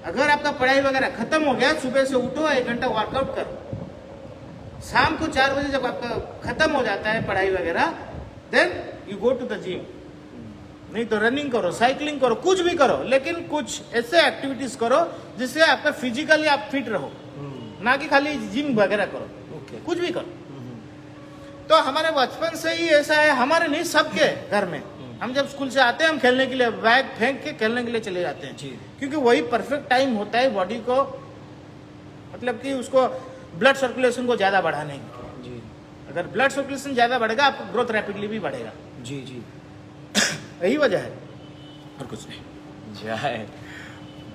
अगर आपका पढ़ाई वगैरह खत्म हो गया, सुबह से उठो, 1 घंटा वर्कआउट करो। शाम को 4 बजे जब आपका खत्म हो जाता है पढ़ाई वगैरह, then you go to the gym. नहीं तो रनिंग करो, साइकिलिंग करो, कुछ भी करो, लेकिन कुछ ऐसे एक्टिविटीज करो जिससे आपका फिजिकली आप फिट रहो, ना कि खाली जिम वगैरह करो। कुछ भी करो। तो हमारे बचपन से ही ऐसा है, हमारे नहीं सबके घर में। हम जब स्कूल से आते हैं, हम खेलने के लिए बैग फेंक के खेलने के लिए चले जाते हैं, क्योंकि वही परफेक्ट टाइम होता है बॉडी को, मतलब कि उसको ब्लड सर्कुलेशन को ज्यादा बढ़ाने की। जी, अगर ब्लड सर्कुलेशन ज्यादा बढ़ेगा, आपका ग्रोथ रैपिडली भी बढ़ेगा। जी जी, यही वजह है, और कुछ नहीं। जय,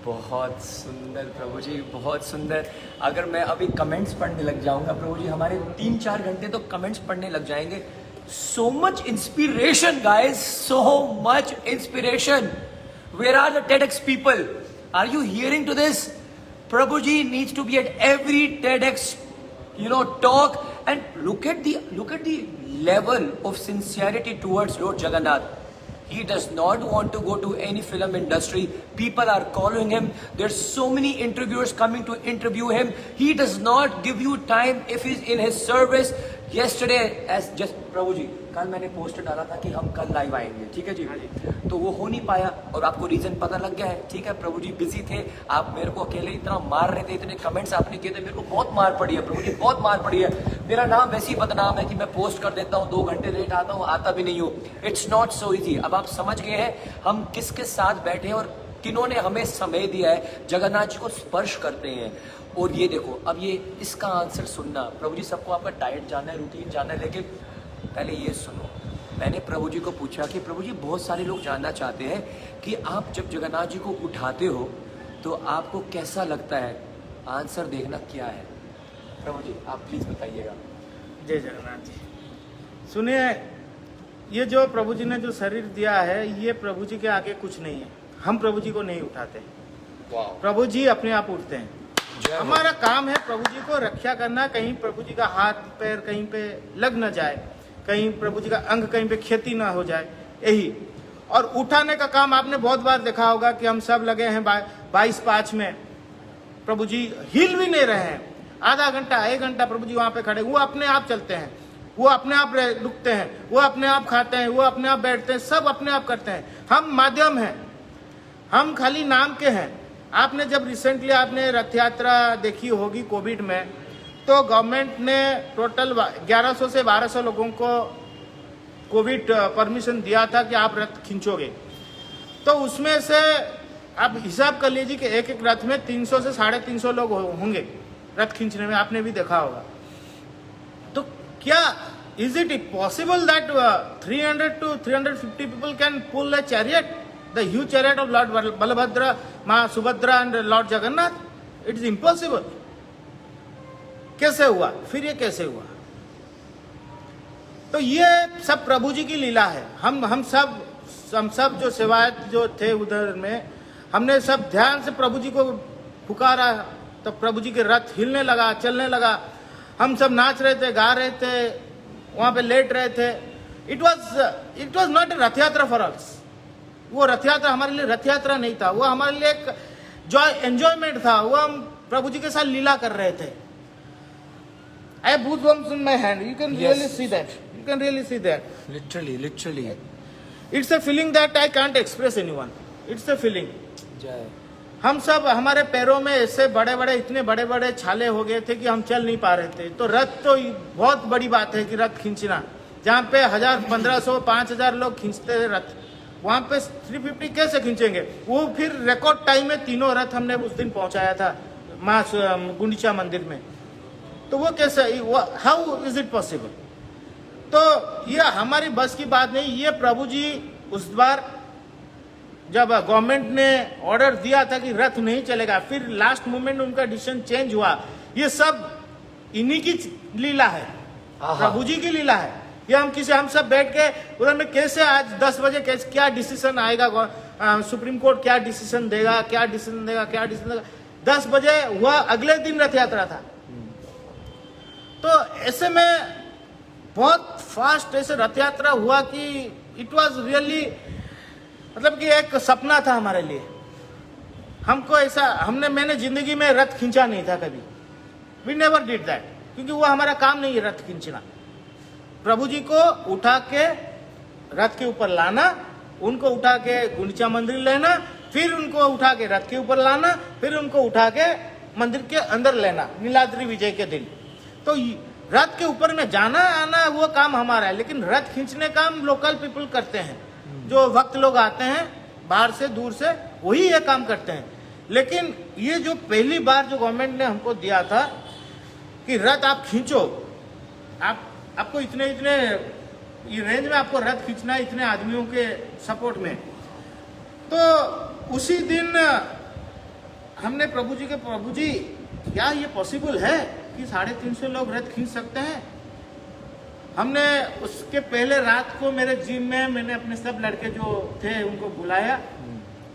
बहुत सुंदर प्रभु जी, बहुत सुंदर। अगर मैं अभी कमेंट्स पढ़ने लग जाऊंगा प्रभु जी, हमारे 3-4 घंटे तो कमेंट्स पढ़ने लग जाएंगे। So much inspiration, guys, so much inspiration. Where are the TEDx people? Are you hearing to this? Prabhuji needs to be at every TEDx, talk, and look at the level of sincerity towards Lord Jagannath. He does not want to go to any film industry. People are calling him. There's so many interviewers coming to interview him. He does not give you time if he's in his service. Yesterday, as just प्रभु जी, कल मैंने post डाला था कि हम कल live आएंगे, ठीक है जी, तो वो हो नहीं पाया और आपको रीजन पता लग गया है, ठीक है प्रभु जी, बिजी थे आप, मेरे को अकेले इतना मार रहे थे, इतने कमेंट्स आपने किए थे, मेरे को बहुत मार पड़ी है प्रभु जी, बहुत मार पड़ी है। मेरा नाम वैसे ही बदनाम है कि मैं पोस्ट कर देता हूँ, 2 घंटे लेट आता हूँ, आता भी नहीं हूँ। It's not so easy. अब आप समझ गए हैं हम किसके साथ बैठे हैं और किन्होंने हमें समय दिया है, जगन्नाथ जी को स्पर्श करते हैं। और ये देखो, अब ये इसका आंसर सुनना, प्रभु जी सबको आपका डाइट जानना है, रूटीन जानना है, लेकिन पहले ये सुनो। मैंने प्रभु जी को पूछा कि प्रभु जी, बहुत सारे लोग जानना चाहते हैं कि आप जब जगन्नाथ जी को उठाते हो तो आपको कैसा लगता है, आंसर देखना क्या है। प्रभु जी आप प्लीज बताइएगा। जय जगन्नाथ जी। सुनिए, ये जो प्रभु जी ने जो शरीर दिया है, ये प्रभु जी के आगे कुछ नहीं है। हम प्रभु जी को नहीं उठाते, प्रभु जी अपने आप उठते हैं। हमारा काम है प्रभु जी को रक्षा करना, कहीं प्रभु जी का हाथ पैर कहीं पे लग न जाए, कहीं प्रभु जी का अंग कहीं पे क्षति ना हो जाए, यही। और उठाने का काम आपने बहुत बार देखा होगा कि हम सब लगे हैं 22-5 में, प्रभु जी हिल भी नहीं रहे हैं, आधा घंटा 1 घंटा प्रभु जी वहां पे खड़े, वो अपने आप चलते हैं, वो अपने आप रुकते हैं, वो अपने आप खाते हैं, वो अपने आप बैठते हैं, सब अपने आप करते हैं। हम माध्यम हैं, हम खाली नाम के हैं। आपने जब रिसेंटली आपने रथ यात्रा देखी होगी कोविड में, तो गवर्नमेंट ने टोटल 1100 से 1200 लोगों को कोविड परमिशन दिया था कि आप रथ खींचोगे। तो उसमें से आप हिसाब कर लीजिए कि एक एक रथ में 300 से 350 लोग होंगे रथ खींचने में, आपने भी देखा होगा। तो क्या is it possible that 300 to 350 people can pull a chariot, the huge chariot of Lord Balabhadra, माँ Subhadra and Lord Jagannath? It is impossible. कैसे हुआ? फिर ये कैसे हुआ? तो ये सब प्रभु जी की लीला है। हम सब जो सेवायत जो थे उधर में, हमने सब ध्यान से प्रभु जी को पुकारा, तो प्रभु जी के रथ हिलने लगा, चलने लगा। हम सब नाच रहे थे, गा रहे थे, वहां पे लेट रहे थे। इट वॉज नॉट ए रथ यात्रा फॉर अस। वो रथ यात्रा हमारे लिए रथ यात्रा नहीं था, वो हमारे लिए एक एंजॉयमेंट था। वो हम प्रभु जी के साथ लीला कर रहे थे। I have goosebumps in my hand. You can Yes. really see that. You can really see that. Literally. It's a feeling that I can't express anyone. It's a feeling. जय। हम सब, हमारे पैरों में ऐसे इतने बड़े बड़े छाले हो गए थे कि हम चल नहीं पा रहे थे। तो रथ तो बहुत बड़ी बात है कि रथ खींचना, जहाँ पे 1000, 1500, 5000 लोग खींचते थे रथ, वहां पे 350 कैसे खींचेंगे? वो फिर रिकॉर्ड टाइम में तीनों रथ हमने उस दिन पहुंचाया था माँ गुंडीचा मंदिर में। तो वो कैसे, हाउ इज इट पॉसिबल? तो ये हमारी बस की बात नहीं। ये प्रभु जी उस बार जब गवर्नमेंट ने ऑर्डर दिया था कि रथ नहीं चलेगा, फिर लास्ट मोमेंट में उनका डिसीजन चेंज हुआ। ये सब इन्हीं की लीला है, प्रभु जी की लीला है। ये हम सब बैठ के उधर में कैसे आज 10 बजे क्या डिसीजन आएगा, सुप्रीम कोर्ट क्या डिसीजन देगा, क्या डिसीजन देगा। 10 बजे हुआ, अगले दिन रथ यात्रा था। तो ऐसे में बहुत फास्ट ऐसे रथ यात्रा हुआ कि इट वॉज रियली, मतलब कि एक सपना था हमारे लिए। हमको ऐसा, मैंने जिंदगी में रथ खींचा नहीं था कभी। वी नेवर डिड दैट, क्योंकि वो हमारा काम नहीं है रथ खींचना। प्रभु जी को उठा के रथ के ऊपर लाना, उनको उठा के गुंडीचा मंदिर लेना, फिर उनको उठा के रथ के ऊपर लाना, फिर उनको उठा के मंदिर के अंदर लेना नीलाद्री विजय के दिन। तो रथ के ऊपर में जाना आना वो काम हमारा है, लेकिन रथ खींचने काम लोकल पीपल करते हैं। जो भक्त लोग आते हैं बाहर से, दूर से, वही ये काम करते हैं। लेकिन ये जो पहली बार जो गवर्नमेंट ने हमको दिया था कि रथ आप खींचो, आपको इतने ये रेंज में आपको रथ खींचना है, इतने आदमियों के सपोर्ट में। तो उसी दिन हमने प्रभु जी क्या ये पॉसिबल है कि 350 लोग रथ खींच सकते हैं? हमने उसके पहले रात को मेरे जिम में मैंने अपने सब लड़के जो थे उनको बुलाया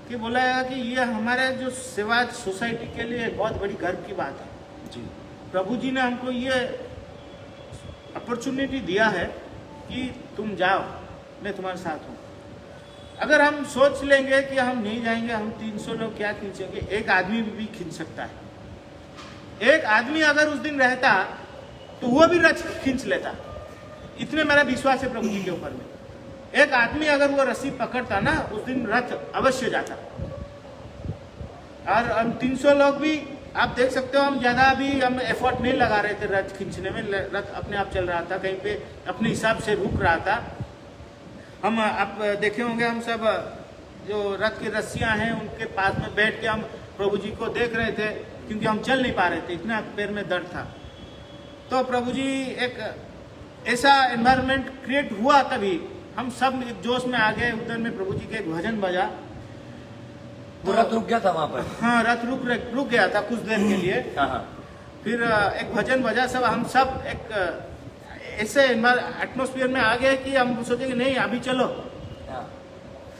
कि ये हमारे जो सेवा सोसाइटी के लिए बहुत बड़ी गर्व की बात है जी। प्रभु जी ने हमको ये अपॉर्चुनिटी दिया है कि तुम जाओ, मैं तुम्हारे साथ हूँ। अगर हम सोच लेंगे कि हम नहीं जाएंगे, हम 300 लोग क्या खींचेंगे? एक आदमी भी खींच सकता है। एक आदमी अगर उस दिन रहता तो वो भी रथ खींच लेता, इतने मेरा विश्वास है प्रभु जी के ऊपर में। एक आदमी अगर वो रस्सी पकड़ता ना, उस दिन रथ अवश्य जाता। और हम 300 लोग भी आप देख सकते हो, हम ज्यादा भी हम एफर्ट नहीं लगा रहे थे रथ खींचने में। रथ अपने आप चल रहा था, कहीं पे अपने हिसाब से रुक रहा था। हम आप देखे होंगे, हम सब जो रथ की रस्सियां हैं उनके पास में बैठ के हम प्रभु जी को देख रहे थे, क्योंकि हम चल नहीं पा रहे थे, इतना पैर में दर्द था। तो प्रभु जी एक ऐसा एनवायरनमेंट क्रिएट हुआ, तभी हम सब एक जोश में आ गए। उधर में प्रभु जी के एक भजन बजा, तो रथ रुक गया था वहां पर। हाँ, रथ रुक गया था कुछ देर के लिए। फिर एक भजन बजा, हम सब एक ऐसे एटमोस्फियर में आ गए कि हम सोचे कि नहीं अभी चलो,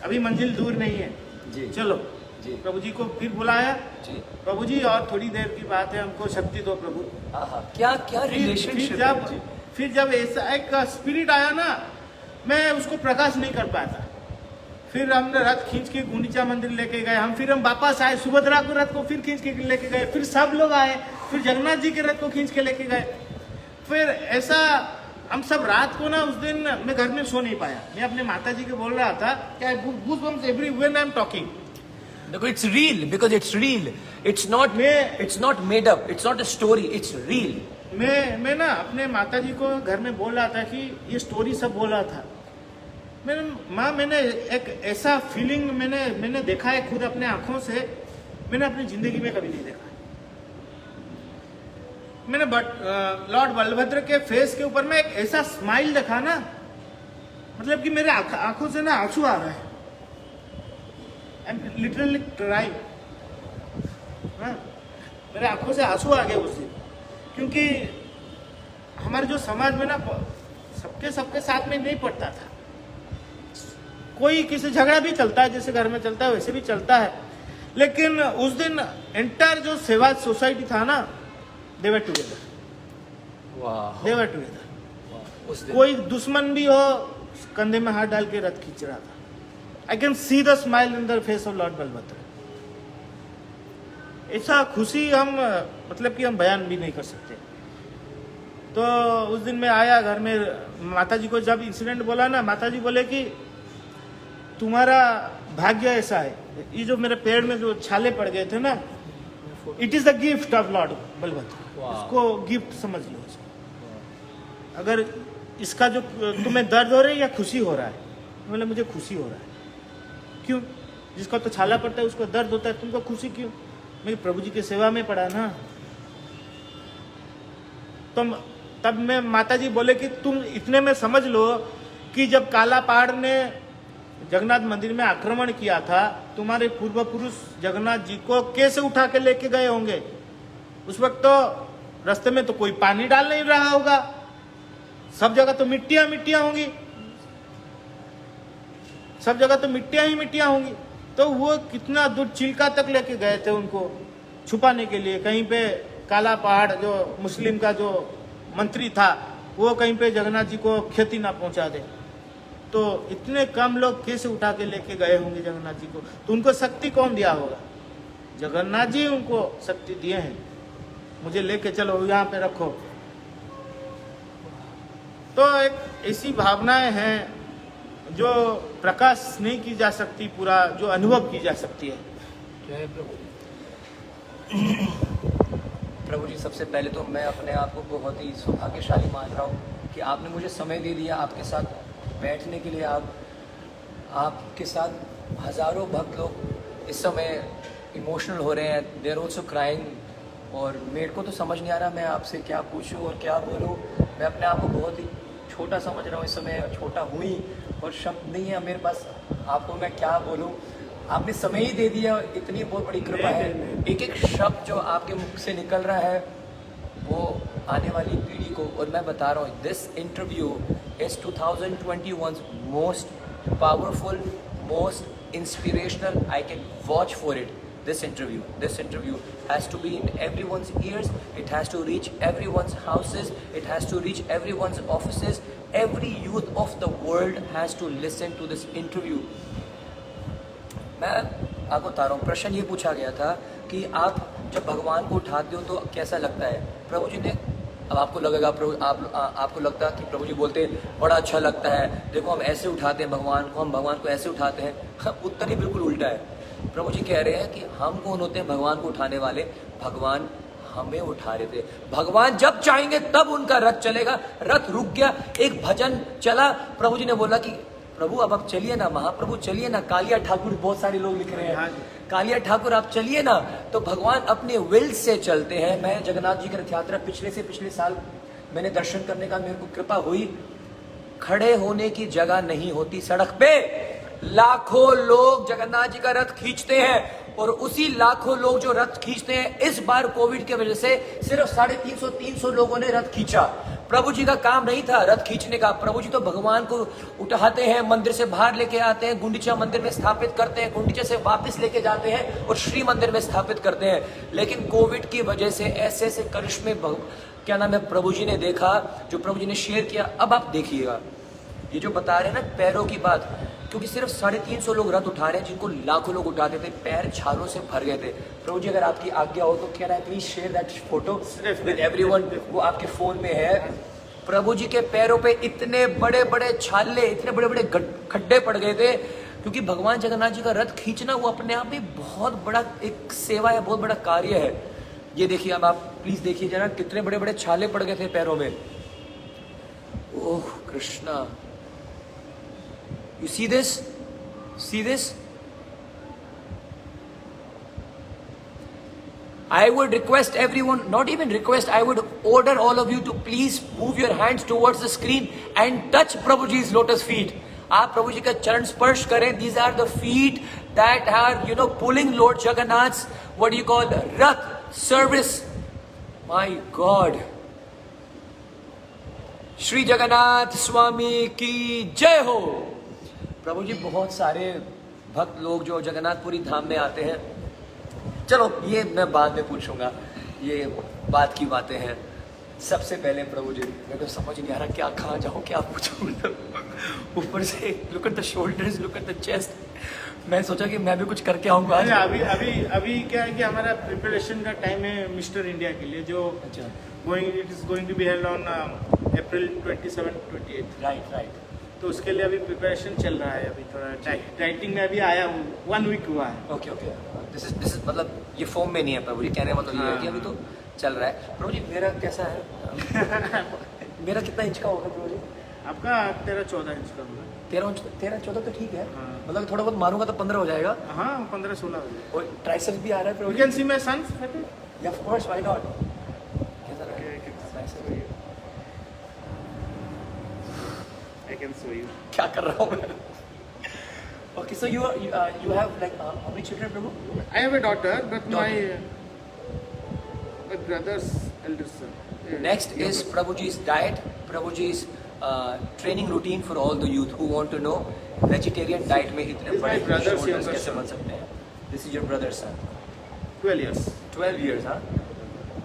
अभी मंजिल दूर नहीं है जी, चलो जी। प्रभु जी को फिर बुलाया जी। प्रभु जी और थोड़ी देर की बात है, हमको शक्ति दो प्रभु। क्या रिलेशनशिप। फिर जब ऐसा एक स्पिरिट आया ना, मैं उसको प्रकाश नहीं कर पाता। फिर हमने रथ खींच के गुंडीचा मंदिर लेके गए। हम वापस आए, सुभद्रा को रथ को फिर खींच के लेके गए। फिर सब लोग आए, फिर जगन्नाथ जी के रथ को खींच के लेके गए। फिर ऐसा हम सब रात को ना, उस दिन मैं घर में सो नहीं पाया। मैं अपने माता जी को बोल रहा था कि I goosebumps everywhere I am talking. देखो it's real, because it's real, it's not made up, it's not a story, it's real. मैं ना अपने माताजी को घर में बोल रहा था कि ये स्टोरी सब बोल रहा था। मैंने एक ऐसा फीलिंग मैंने देखा है खुद अपने आंखों से, मैंने अपनी जिंदगी में कभी नहीं देखा। मैंने लॉर्ड बलभद्र के फेस के ऊपर में एक ऐसा स्माइल देखा ना, मतलब कि मेरे आंखों से ना आंसू आ रहा है। I am literally crying. मेरे आंखों से आंसू आ गए उस दिन, क्योंकि हमारे जो समाज में ना सबके साथ में नहीं पड़ता था। कोई किसी झगड़ा भी चलता है, जैसे घर में चलता है वैसे भी चलता है, लेकिन उस दिन एंटायर जो सेवा सोसाइटी था ना, दे वर टुगेदर। वाह, दे वर टुगेदर। उस दिन कोई दुश्मन भी हो, कंधे में हाथ डाल के रथ खींच रहा था। I can see the smile in the face of Lord Balabhadra. ऐसा खुशी हम मतलब कि हम बयान भी नहीं कर सकते। तो उस दिन मैं आया घर में, माताजी को जब इंसिडेंट बोला ना, माताजी बोले कि तुम्हारा भाग्य ऐसा है, ये जो मेरे पेड़ में जो छाले पड़ गए थे ना, it is the gift of Lord Balabhadra. उसको गिफ्ट समझ लो उसको। अगर इसका जो तुम्हें दर्द हो रहा है या खुशी हो रहा है? बोले मुझे खुशी हो रहा है। क्यों? जिसका तो छाला पड़ता है उसको दर्द होता है, तुमको खुशी क्यों? मैं प्रभु जी की सेवा में पड़ा ना। तो तब मैं माताजी बोले कि तुम इतने में समझ लो कि जब काला पहाड़ ने जगन्नाथ मंदिर में आक्रमण किया था, तुम्हारे पूर्व पुरुष जगन्नाथ जी को कैसे उठा के लेके गए होंगे? उस वक्त तो रास्ते में तो कोई पानी डाल नहीं रहा होगा, सब जगह तो मिट्टियां होंगी, सब जगह तो मिट्टियां होंगी। तो वो कितना दूर चिल्का तक लेके गए थे उनको छुपाने के लिए। कहीं पे काला पहाड़ जो मुस्लिम का जो मंत्री था, वो कहीं पे जगन्नाथ जी को क्षति ना पहुंचा दे। तो इतने कम लोग कैसे उठा के लेके गए होंगे जगन्नाथ जी को? तो उनको शक्ति कौन दिया होगा? जगन्नाथ जी उनको शक्ति दिए हैं, मुझे लेके चलो यहाँ पे रखो। तो एक ऐसी भावनाएं हैं जो प्रकाश नहीं की जा सकती, पूरा जो अनुभव की जा सकती है। जय प्रभु। प्रभु जी, सबसे पहले तो मैं अपने आप को बहुत ही सौभाग्यशाली मान रहा हूँ कि आपने मुझे समय दे दिया आपके साथ बैठने के लिए। आपके साथ हज़ारों भक्त लोग इस समय इमोशनल हो रहे हैं, देयर ऑल्सो क्राइंग, और मेरे को तो समझ नहीं आ रहा मैं आपसे क्या पूछूं और क्या बोलूं। मैं अपने आप को बहुत ही छोटा समझ रहा हूँ इस समय, छोटा हुई और शब्द नहीं है मेरे पास, आपको मैं क्या बोलूं। आपने समय ही दे दिया, इतनी बहुत बड़ी कृपा है। एक एक शब्द जो आपके मुख से निकल रहा है वो आने वाली पीढ़ी को, और मैं बता रहा हूँ this interview is 2021 most powerful, most inspirational I can watch for it. This interview has to be in everyone's ears, it has to reach everyone's houses, it has to reach everyone's offices, every youth of the world has to listen to this interview. मैं आपको बता रहा हूँ, प्रश्न ये पूछा गया था कि आप जब भगवान को उठाते हो तो कैसा लगता है? प्रभु जी ने, अब आपको लगेगा आपको लगता है कि प्रभु जी बोलते हैं बड़ा अच्छा लगता है, देखो हम ऐसे उठाते हैं भगवान को, हम भगवान को ऐसे उठाते हैं। उत्तर ही बिल्कुल उल्टा है। प्रभु जी कह रहे हैं कि हम कौन होते हैं भगवान को उठाने वाले? भगवान हमें उठा रहे थे। भगवान जब चाहेंगे तब उनका रथ चलेगा। रथ रुक गया, एक भजन चला, प्रभु जी ने बोला कि प्रभु अब आप चलिए ना, महाप्रभु चलिए ना, कालिया ठाकुर, बहुत सारे लोग लिख रहे हैं कालिया ठाकुर आप चलिए ना। तो भगवान अपने विल से चलते हैं। मैं जगन्नाथ जी की रथ यात्रा पिछले साल मैंने दर्शन करने का मेरे को कृपा हुई। खड़े होने की जगह नहीं होती सड़क पे, लाखों लोग जगन्नाथ जी का रथ खींचते हैं, और उसी लाखों लोग जो रथ खींचते हैं, इस बार कोविड के वजह से सिर्फ 350 लोगों ने रथ खींचा। प्रभु जी का काम नहीं था रथ खींचने का। प्रभु जी तो भगवान को उठाते हैं, मंदिर से बाहर लेके आते हैं, गुंडीचा मंदिर में स्थापित करते हैं, गुंडीचा से वापस लेके जाते हैं और श्री मंदिर में स्थापित करते हैं। लेकिन कोविड की वजह से ऐसे ऐसे करिश्मे क्या नाम है प्रभु जी ने देखा, जो प्रभु जी ने शेयर किया। अब आप देखिएगा, ये जो बता रहे हैं ना पैरों की बात, क्योंकि सिर्फ 350 लोग रथ उठा रहे हैं जिनको लाखों लोग उठाते थे, पैर छालों से भर गए थे। प्रभु जी अगर आपकी आज्ञा हो तो कह रहा है please share that photo with everyone, वो आपके फोन में है। प्रभु जी के पैरों पे इतने बड़े बड़े छाले, इतने बड़े बड़े खड्डे पड़ गए थे, क्योंकि भगवान जगन्नाथ जी का रथ खींचना वो अपने आप में बहुत बड़ा एक सेवा है, बहुत बड़ा कार्य है। ये देखिए, अब आप प्लीज देखिए जरा, कितने बड़े बड़े छाले पड़ गए थे पैरों में। Oh Krishna, you see this, see this. I would request everyone, not even request, I would order all of you to please move your hands towards the screen and touch Prabhu Ji's lotus feet. आप प्रभु जी का चरण स्पर्श करें. These are the feet that are, you know, pulling Lord Jagannath's, what do you call, Rath service. My God. Shri Jagannath स्वामी की जय हो. प्रभु जी, बहुत सारे भक्त लोग जो जगन्नाथपुरी धाम में आते हैं, चलो ये मैं बाद में पूछूंगा, ये बात की बातें हैं. सबसे पहले प्रभु जी, मेरे को समझ नहीं आ रहा क्या कहाँ जाऊँ, क्या पूछूँ. ऊपर से look at the shoulders, look at the chest. मैं सोचा कि मैं भी कुछ करके आऊँगा आज. अभी क्या है कि हमारा प्रिपरेशन का टाइम है मिस्टर इंडिया के लिए, जो it is going to be held on April 27-28. Right. तो उसके लिए अभी प्रिपरेशन चल रहा है. अभी थोड़ा डाइटिंग में अभी आया हूँ, 1 वीक हुआ है. ओके. दिस इज मतलब ये फॉर्म में नहीं है प्रभु जी, कहने का मतलब ये है कि अभी तो चल रहा है. प्रभु जी मेरा कैसा है? मेरा कितना इंच का होगा प्रभु जी? आपका 13-14 इंच का होगा. 13-14 तो ठीक है. हाँ. मतलब थोड़ा बहुत मारूंगा तो 15 हो जाएगा. हाँ, 15-16 हो जाएगा. और ट्राइसेप्स भी आ रहा है Prabhu you ji. Can see my sons. Yeah of course, why not. कैसा रहा है? I can show you. क्या कर रहा हूँ मैं? Okay, so you have like how many children, Prabhu? I have a daughter, but my brother's elder son. Next is Prabhuji's diet, Prabhuji's training routine for all the youth who want to know vegetarian diet में इतने बड़े shoulders कैसे बन सकते हैं. This is your brother's son. 12 years. 12 years, huh?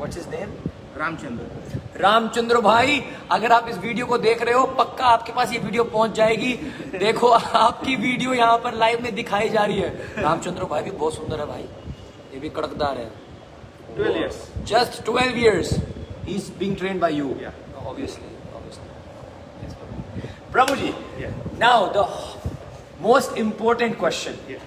What's his name? Ramchandra भाई, अगर आप इस वीडियो को देख रहे हो, पक्का आपके पास ये वीडियो पहुंच जाएगी. देखो आपकी वीडियो यहाँ पर लाइव में दिखाई जा रही है. रामचंद्र भाई भी बहुत सुंदर है भाई, ये भी कड़कदार है. 12 years. Just 12 years. He's being trained by you. Yeah. Obviously. Yes, Prabhuji. Yeah. Now the most important question. Yeah.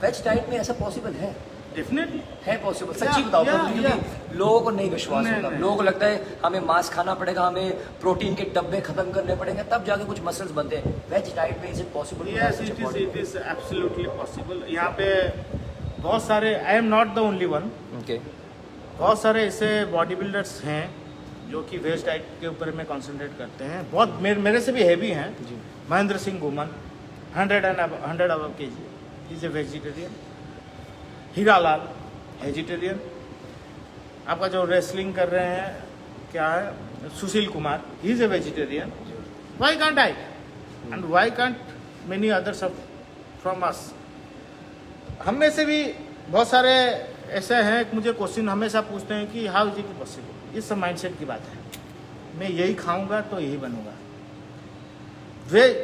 Veg diet में ऐसा possible है? Definitely. है पॉसिबल. सच्ची बताओ प्रभु, क्योंकि लोगों को नहीं विश्वास होता. लोगों को लगता है हमें मांस खाना पड़ेगा, हमें प्रोटीन के डब्बे खत्म करने पड़ेंगे, तब जाके कुछ मसल्स बनते हैं. वेज डाइट में is it possible? Yes, it is absolutely possible. यहाँ पे बहुत सारे, I am not the only one. Okay. बहुत सारे ऐसे बॉडी बिल्डर्स हैं जो कि वेज डाइट के ऊपर में कंसंट्रेट करते हैं. बहुत मेरे से भी हैवी हैं. Mahendra Singh Guman, 100 above kg, he is a vegetarian. Hiralal vegetarian. आपका जो रेसलिंग कर रहे हैं, क्या है, Sushil Kumar, he is a vegetarian. Why can't I and why can't many others from us? हम में से भी बहुत सारे ऐसे हैं, मुझे क्वेश्चन हमेशा पूछते हैं कि हाउ इज इट पॉसिबल. इस माइंडसेट की बात है. मैं यही खाऊंगा तो यही बनूंगा. वेज,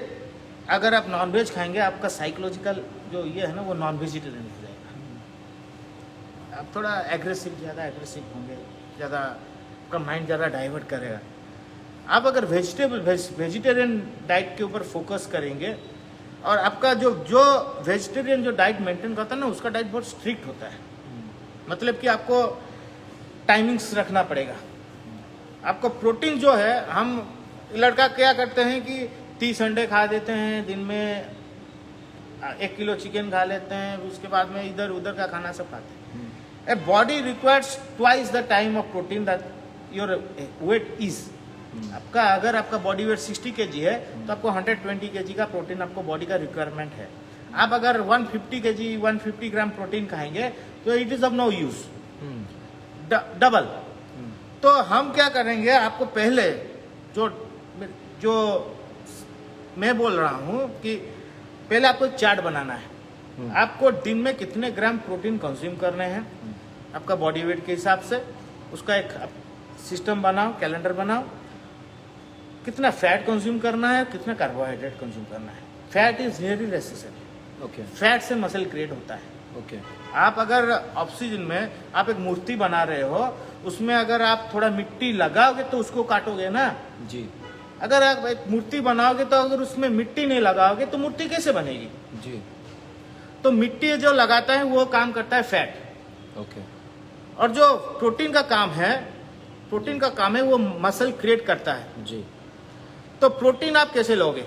अगर आप नॉन वेज खाएंगे, आपका साइकोलॉजिकल जो ये है ना, वो नॉन वेजिटेरियन हो जाएगा. आप थोड़ा ज़्यादा एग्रेसिव होंगे, ज़्यादा आपका माइंड ज़्यादा डाइवर्ट करेगा. आप अगर वेजिटेरियन डाइट के ऊपर फोकस करेंगे, और आपका जो वेजिटेरियन जो डाइट मेंटेन करता है ना, उसका डाइट बहुत स्ट्रिक्ट होता है. मतलब कि आपको टाइमिंग्स रखना पड़ेगा. आपको प्रोटीन जो है, हम लड़का क्या करते हैं कि 30 अंडे खा देते हैं दिन में, 1 किलो चिकन खा लेते हैं, उसके बाद में इधर उधर का खाना सब खाते हैं. A body requires twice the time of protein that your weight is. आपका अगर आपका बॉडी वेट 60 kg है, तो आपको 120 kg का प्रोटीन आपको बॉडी का रिक्वायरमेंट है. आप अगर 150 kg 150 ग्राम प्रोटीन खाएंगे, तो it is of no use. Double. तो हम क्या करेंगे, आपको पहले जो मैं बोल रहा हूँ कि पहले आपको एक चार्ट बनाना है. आपको दिन में कितने ग्राम प्रोटीन कंज्यूम करने हैं आपका बॉडी वेट के हिसाब से. उसका एक सिस्टम बनाओ, कैलेंडर बनाओ. कितना फैट कंज्यूम करना है, कितना कार्बोहाइड्रेट कंज्यूम करना है. Fat is very necessary. Okay. Fat से मसल क्रिएट होता है. ओके. आप अगर ऑक्सीजन में आप एक मूर्ति बना रहे हो, उसमें अगर आप थोड़ा मिट्टी लगाओगे तो उसको काटोगे ना जी. अगर आप एक मूर्ति बनाओगे तो अगर उसमें मिट्टी नहीं लगाओगे तो मूर्ति कैसे बनेगी? जी। तो मिट्टी जो लगाता है वो काम करता है फैट। ओके। और जो प्रोटीन का काम है वो मसल क्रिएट करता है। जी। तो प्रोटीन आप कैसे लोगे?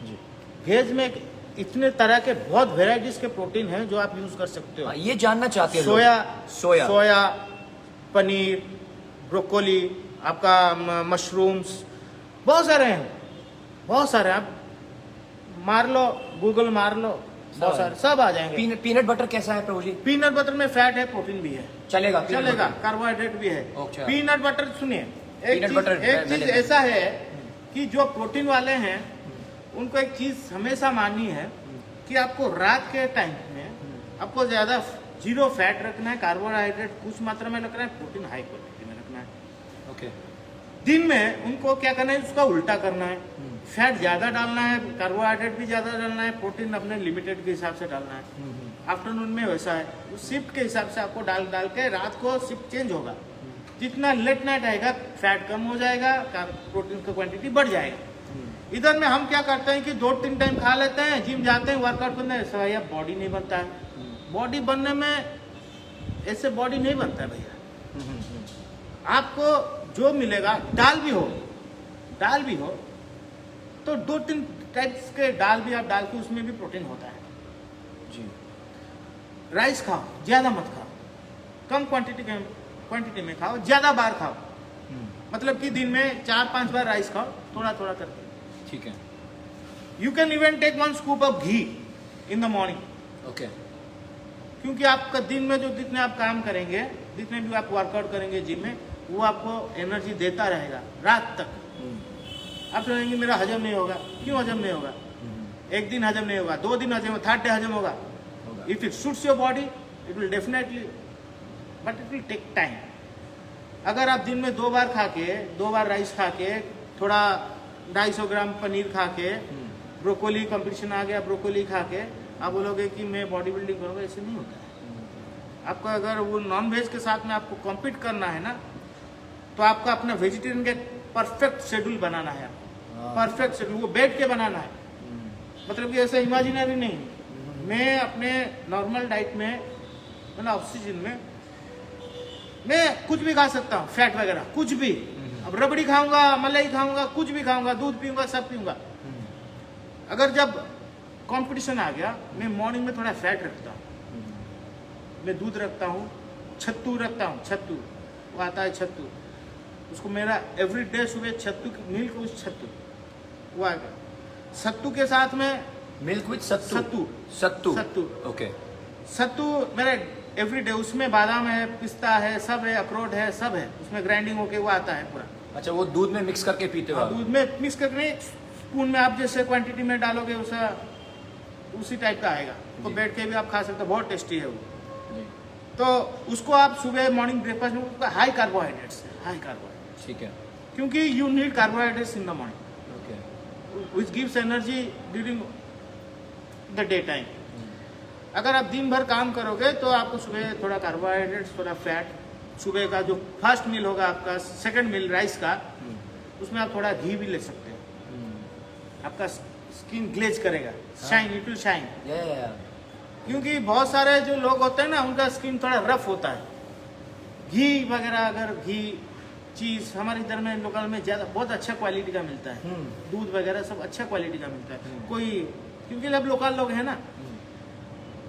जी। वेज में इतने तरह के बहुत वेराइटीज के प्रोटीन हैं जो आप यूज कर सकते हो। ये जानना चाहते हैं लोग। सोया, सोया, पनीर, ब्रोकोली, आपका मशरूम्स, बहुत सारे आप मार लो, गूगल मार लो, बहुत सारे सब आ जाएंगे। पीनट बटर कैसा है प्रभु जी? पीनट बटर में फैट है, प्रोटीन भी है, चलेगा कार्बोहाइड्रेट भी है। अच्छा। पीनट बटर सुनिए, एक चीज ऐसा है कि जो प्रोटीन वाले हैं उनको एक चीज हमेशा माननी है कि आपको रात के टाइम में आपको ज्यादा जीरो फैट रखना है, कार्बोहाइड्रेट कुछ मात्रा में रखना है, प्रोटीन हाई क्वालिटी में रखना है। ओके। दिन में उनको क्या करना है, उसका उल्टा करना है, फैट ज्यादा डालना है, कार्बोहाइड्रेट भी ज्यादा डालना है, प्रोटीन अपने लिमिटेड के हिसाब से डालना है। आफ्टरनून में वैसा है, उस शिफ्ट के हिसाब से आपको डाल के रात को शिफ्ट चेंज होगा। जितना लेट नाइट आएगा फैट कम हो जाएगा, प्रोटीन की क्वांटिटी बढ़ जाएगा। इधर में हम क्या करते हैं कि 2-3 टाइम खा लेते हैं, जिम जाते हैं, वर्कआउट करते हैं, भैया बॉडी नहीं बनता है। बॉडी बनने में ऐसे बॉडी नहीं बनता है भैया। आपको जो मिलेगा, दाल भी हो तो 2-3 टाइप्स के दाल भी आप डाल के उसमें भी प्रोटीन होता है। जी। राइस खाओ, ज्यादा मत खाओ, कम क्वांटिटी में खाओ, ज्यादा बार खाओ। मतलब कि दिन में 4-5 बार राइस खाओ, थोड़ा थोड़ा करके। ठीक है। You can even take 1 scoop of ghee in the morning. Okay. क्योंकि आपका दिन में जो जितने आप काम करेंगे, जितने भी आप वर्कआउट करेंगे जिम में, वो आपको एनर्जी देता रहेगा रात तक। आप सोचेंगे मेरा हजम नहीं होगा, क्यों हजम नहीं होगा? एक दिन हजम नहीं होगा, 2 दिन हजम होगा, 3rd डे हजम होगा। If it suits your body it will definitely, but it will take time. अगर आप दिन में 2 बार खा के, 2 बार राइस खा के, थोड़ा 250 ग्राम पनीर खा के, ब्रोकोली कंपटीशन आ गया, ब्रोकोली खा के आप बोलोगे कि मैं बॉडी बिल्डिंग करूँगा, ऐसे नहीं होता है। आपको अगर वो नॉन वेज के साथ में आपको कॉम्पीट करना है ना, तो आपको अपना वेजिटेरियन के परफेक्ट शेड्यूल बनाना है। परफेक्ट शेड्यूल वो बैठ के बनाना है, मतलब कि ऐसा इमेजिनरी नहीं। मैं अपने नॉर्मल डाइट में, मतलब ऑक्सीजन में, मैं कुछ भी खा सकता हूँ, फैट वगैरह कुछ भी। अब रबड़ी खाऊंगा, मलाई खाऊंगा, कुछ भी खाऊंगा, दूध पीऊंगा, सब पीऊंगा। अगर जब कंपटीशन आ गया, मैं मॉर्निंग में थोड़ा फैट रखता हूँ, मैं दूध रखता हूँ, छत्तू रखता हूँ, छत्तू वो आता है, छत्तू उसको मेरा एवरी डे सुबह छत्तू मिल्क विद छत्तू वो आ गया। सत्तू के साथ में मिल्क विद सत्तू। ओके। सत्तू मेरा एवरी डे, उसमें बादाम है, पिस्ता है, सब है, अखरोट है, सब है, उसमें ग्राइंडिंग होके वो आता है पूरा। अच्छा, वो दूध में मिक्स करके पीते हो? दूध में मिक्स करके स्पून में आप जैसे क्वांटिटी में डालोगे वैसा उसी टाइप का आएगा। तो बैठ के भी आप खा सकते हो, बहुत टेस्टी है वो। जी। तो उसको आप सुबह मॉर्निंग ब्रेकफास्ट में हाई कार्बोहाइड्रेट्स, ठीक है, क्योंकि you need carbohydrates in the morning, which gives energy during the day time। अगर आप दिन भर काम करोगे तो आपको सुबह थोड़ा कार्बोहाइड्रेट्स, थोड़ा फैट, सुबह का जो फर्स्ट मील होगा आपका, सेकंड मील राइस का, उसमें आप थोड़ा घी भी ले सकते हो। आपका स्किन ग्लेज करेगा, शाइन, इट विल शाइन। क्योंकि बहुत सारे जो लोग होते हैं ना, उनका स्किन थोड़ा रफ होता है। घी वगैरह, अगर घी चीज हमारे इधर में लोकल में ज्यादा बहुत अच्छा क्वालिटी का मिलता है, दूध वगैरह सब अच्छा क्वालिटी का मिलता है। कोई क्योंकि अब लोकल लोग हैं ना,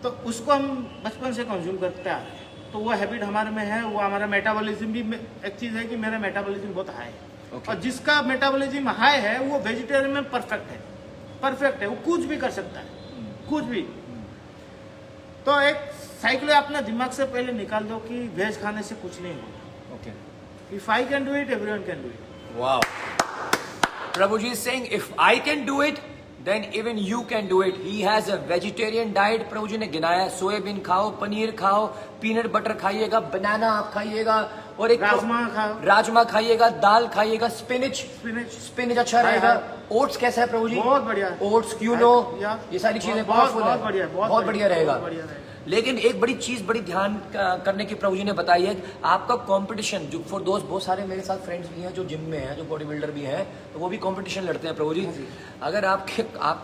तो उसको हम बचपन से कंज्यूम करते आ रहे हैं, तो वो हैबिट हमारे में है। वो हमारा मेटाबॉलिज्म भी, एक चीज है कि मेरा मेटाबॉलिज्म बहुत हाई है। और जिसका मेटाबॉलिज्म हाई है वो वेजिटेरियन में परफेक्ट है, वो कुछ भी कर सकता है, कुछ भी। तो एक साइकिल अपना दिमाग से पहले निकाल दो कि वेज खाने से कुछ नहीं होगा। Okay. If I can do it, everyone can do it. Wow. Prabhuji is saying, if I can do it, then even you can do it. He has a vegetarian diet. प्रभुजी ने गिनाया, soybean खाओ, पनीर खाओ, peanut butter खाइएगा, बनाना आप खाइएगा, और एक राजमा खाइएगा, दाल खाइएगा, स्पिनिच अच्छा रहेगा। ओट्स कैसा है प्रभुजी? बहुत बढ़िया। ओट्स, क्यूनो, ये सारी चीजें बहुत बढ़िया रहेगा। लेकिन एक बड़ी चीज बड़ी ध्यान करने की प्रभु जी ने बताई है, आपका कंपटीशन जो फॉर दोस्त, बहुत सारे मेरे साथ फ्रेंड्स भी हैं जो जिम में हैं, जो बॉडी बिल्डर भी हैं, तो वो भी कंपटीशन लड़ते हैं प्रभु जी। अगर आप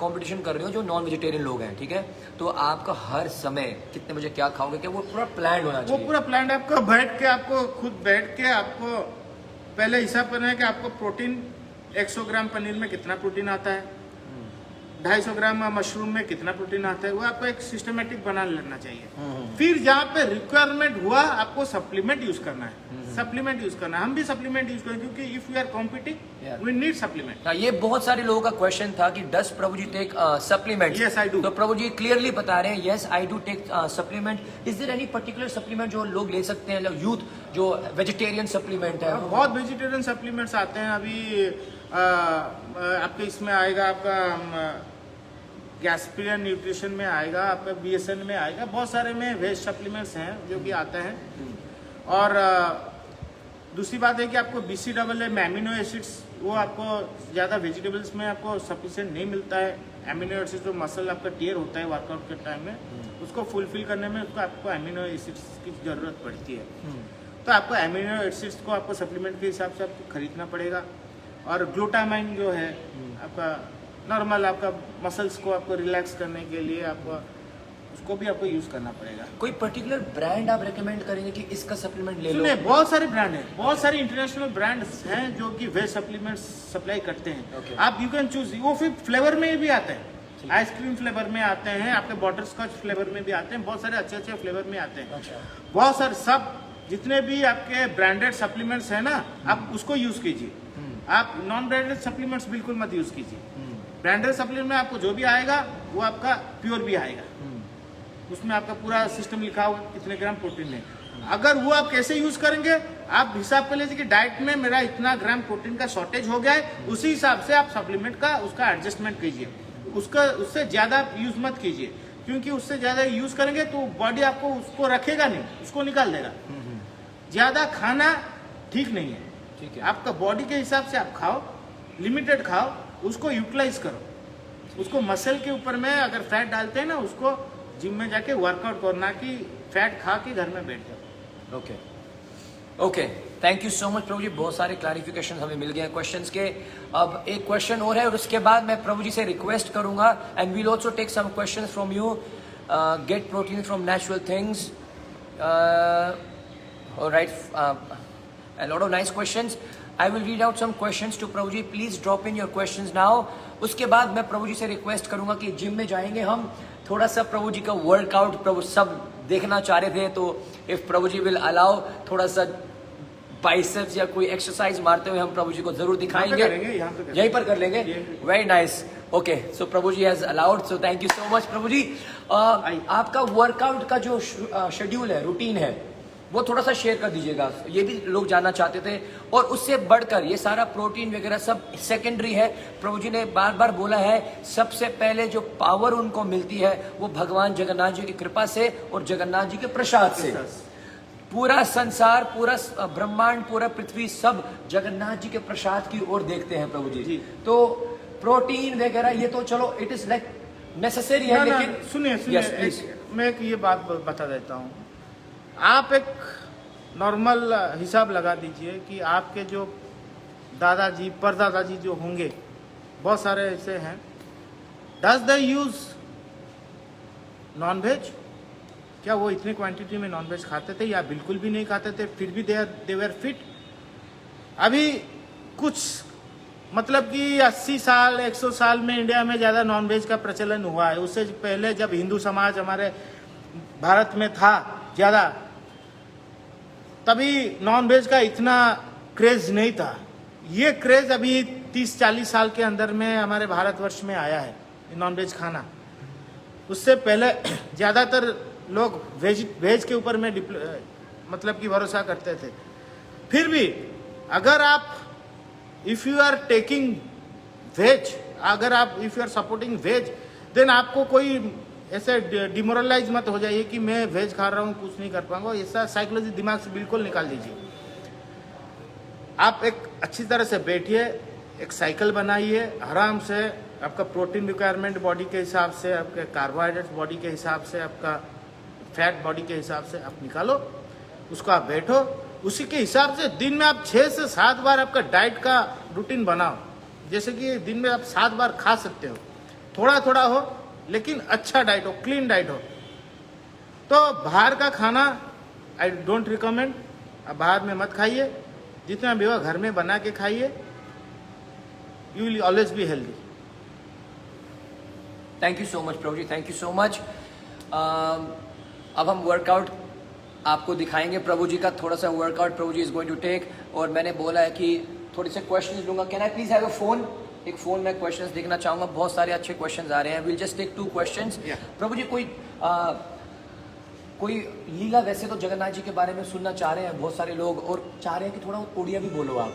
कंपटीशन कर रहे हो जो नॉन वेजिटेरियन लोग हैं, ठीक है, तो आपका हर समय कितने बजे क्या खाओगे, क्या वो पूरा प्लान होना चाहिए। वो पूरा प्लान आपको बैठ के, आपको खुद बैठ के आपको पहले हिसाब करना है कि आपको प्रोटीन 100 ग्राम पनीर में कितना प्रोटीन आता है, 250 ग्राम मशरूम में कितना प्रोटीन आता है, वो आपको एक सिस्टमेटिक बना लेना चाहिए। फिर जहाँ पे रिक्वायरमेंट हुआ आपको सप्लीमेंट यूज करना है, सप्लीमेंट यूज करना है। हम भी सप्लीमेंट यूज करें क्योंकि if you are competing we need supplement. ये बहुत सारे लोगों का क्वेश्चन था कि does Prabhu ji take supplement. Yes, I do. तो प्रभु जी क्लियरली बता रहे हैं, yes I do take supplement. Is there any particular supplement जो लोग ले सकते हैं, यूथ जो वेजिटेरियन सप्लीमेंट है? बहुत वेजिटेरियन सप्लीमेंट्स आते हैं अभी। आपके इसमें आएगा, आपका गैस्पिरियन न्यूट्रिशन में आएगा, आपका BSN में आएगा, बहुत सारे में वेज सप्लीमेंट्स हैं जो कि आते हैं। और दूसरी बात है कि आपको BCAA में एमिनो एसिड्स, वो आपको ज़्यादा वेजिटेबल्स में आपको सफिशिएंट नहीं मिलता है। एमिनो एसिड्स जो मसल आपका टियर होता है वर्कआउट के टाइम में, उसको फुलफिल करने में उसको आपको एमिनो एसिड्स की ज़रूरत पड़ती है। तो आपको एमिनो एसिड्स को आपको सप्लीमेंट के हिसाब से आपको खरीदना पड़ेगा। और ग्लूटामाइन जो है आपका नॉर्मल, आपका मसल्स को आपको रिलैक्स करने के लिए आपको उसको भी आपको यूज करना पड़ेगा। कोई पर्टिकुलर ब्रांड आप रेकमेंड करेंगे कि इसका सप्लीमेंट ले लो? सुनिए, बहुत सारे ब्रांड हैं, बहुत सारे इंटरनेशनल ब्रांड्स हैं जो कि वेज सप्लीमेंट्स सप्लाई करते हैं। Okay. आप यू कैन चूज, वो फिर फ्लेवर में भी आते हैं, आइसक्रीम फ्लेवर में आते हैं, आपके बटर स्कॉच फ्लेवर में भी आते हैं, बहुत सारे अच्छे अच्छे फ्लेवर में आते हैं। अच्छा। बहुत सारे, सब जितने भी आपके ब्रांडेड सप्लीमेंट्स हैं ना, आप उसको यूज कीजिए। आप नॉन ब्रांडेड सप्लीमेंट्स बिल्कुल मत यूज कीजिए। ब्रांडेड सप्लीमेंट में आपको जो भी आएगा वो आपका प्योर भी आएगा, उसमें आपका पूरा सिस्टम लिखा होगा कितने ग्राम प्रोटीन है। अगर वो आप कैसे यूज करेंगे, आप हिसाब कर लीजिए कि डाइट में मेरा इतना ग्राम प्रोटीन का शॉर्टेज हो गया है, उसी हिसाब से आप सप्लीमेंट का उसका एडजस्टमेंट कीजिए। उससे ज्यादा यूज मत कीजिए, क्योंकि उससे ज्यादा यूज करेंगे तो बॉडी आपको उसको रखेगा नहीं, उसको निकाल देगा। ज्यादा खाना ठीक नहीं है। ठीक है, आपका बॉडी के हिसाब से आप खाओ, लिमिटेड खाओ, उसको यूटिलाइज करो। उसको मसल के ऊपर में अगर फैट डालते हैं ना, उसको जिम में जाके वर्कआउट करो, ना कि फैट खा के घर में बैठ जाओ। Okay okay, thank you so much Prabhu ji, बहुत सारे क्लैरिफिकेशन हमें मिल गए हैं क्वेश्चंस के। अब एक क्वेश्चन और है और उसके बाद मैं प्रभु जी से रिक्वेस्ट करूंगा, and we'll also take some questions from you, get protein from natural things, alright, a lot of nice questions. I will read out some questions to Prabhu ji, please drop in your questions now. उसके बाद मैं प्रभु जी से request करूंगा कि gym में जाएंगे हम, थोड़ा सा प्रभु जी का वर्कआउट प्रभु सब देखना चाह रहे थे, तो if Prabhu ji will allow थोड़ा सा बाइसेप्स या कोई एक्सरसाइज मारते हुए हम प्रभु जी को जरूर दिखाएंगे। यहीं पर कर लेंगे। Very nice. Okay, so Prabhu ji has allowed, so thank you so much Prabhu ji. आपका वर्कआउट का जो शेड्यूल है, रूटीन है, वो थोड़ा सा शेयर कर दीजिएगा, ये भी लोग जानना चाहते थे। और उससे बढ़कर ये सारा प्रोटीन वगैरह सब सेकेंडरी है। प्रभु जी ने बार बार बोला है, सबसे पहले जो पावर उनको मिलती है वो भगवान जगन्नाथ जी की कृपा से और जगन्नाथ जी के प्रसाद से। पूरा संसार, पूरा ब्रह्मांड, पूरा पृथ्वी सब जगन्नाथ जी के प्रसाद की ओर देखते हैं प्रभु जी। तो प्रोटीन वगैरह ये तो चलो इट इज लाइक नेसेसरी है, लेकिन सुनिए, मैं एक ये बात बता देता हूँ। आप एक नॉर्मल हिसाब लगा दीजिए कि आपके जो दादाजी परदादाजी जो होंगे, बहुत सारे ऐसे हैं, does they use non veg? क्या वो इतनी क्वांटिटी में नॉन वेज खाते थे या बिल्कुल भी नहीं खाते थे, फिर भी दे वर फिट? अभी कुछ मतलब कि 80 साल 100 साल में इंडिया में ज़्यादा नॉन वेज का प्रचलन हुआ है। उससे पहले जब हिंदू समाज हमारे भारत में था ज़्यादा, तभी नॉन वेज का इतना क्रेज नहीं था। ये क्रेज अभी 30-40 साल के अंदर में हमारे भारतवर्ष में आया है नॉन वेज खाना। उससे पहले ज़्यादातर लोग वेज के ऊपर में मतलब कि भरोसा करते थे। फिर भी अगर आप if you are taking veg, अगर आप if you are supporting veg, then आपको कोई ऐसे डिमोरलाइज मत हो जाइए कि मैं वेज खा रहा हूँ कुछ नहीं कर पाऊंगा। ऐसा साइकोलॉजी दिमाग से बिल्कुल निकाल दीजिए। आप एक अच्छी तरह से बैठिए, एक साइकिल बनाइए आराम से, आपका प्रोटीन रिक्वायरमेंट बॉडी के हिसाब से, आपके कार्बोहाइड्रेट बॉडी के हिसाब से, आपका फैट बॉडी के हिसाब से आप निकालो, उसको आप बैठो, उसी के हिसाब से दिन में आप 6 से 7 बार आपका डाइट का रूटीन बनाओ। जैसे कि दिन में आप 7 बार खा सकते हो, थोड़ा थोड़ा हो लेकिन अच्छा डाइट हो, क्लीन डाइट हो। तो बाहर का खाना आई डोंट रिकमेंड, आप बाहर में मत खाइए, जितना भी हो घर में बना के खाइए, you will always be healthy. Thank you so much Prabhu ji, thank you so much. अब हम वर्कआउट आपको दिखाएंगे प्रभु जी का, थोड़ा सा workout Prabhu ji is going to take. और मैंने बोला है कि थोड़े से क्वेश्चंस लूंगा। Can I please have a phone? एक फोन में क्वेश्चंस देखना चाहूंगा, बहुत सारे अच्छे क्वेश्चंस आ रहे हैं। Will just take 2 questions. Prabhu ji कोई लीला, वैसे तो जगन्नाथ जी के बारे में सुनना चाह रहे हैं बहुत सारे लोग, और चाह रहे हैं कि थोड़ा उड़िया भी बोलो आप।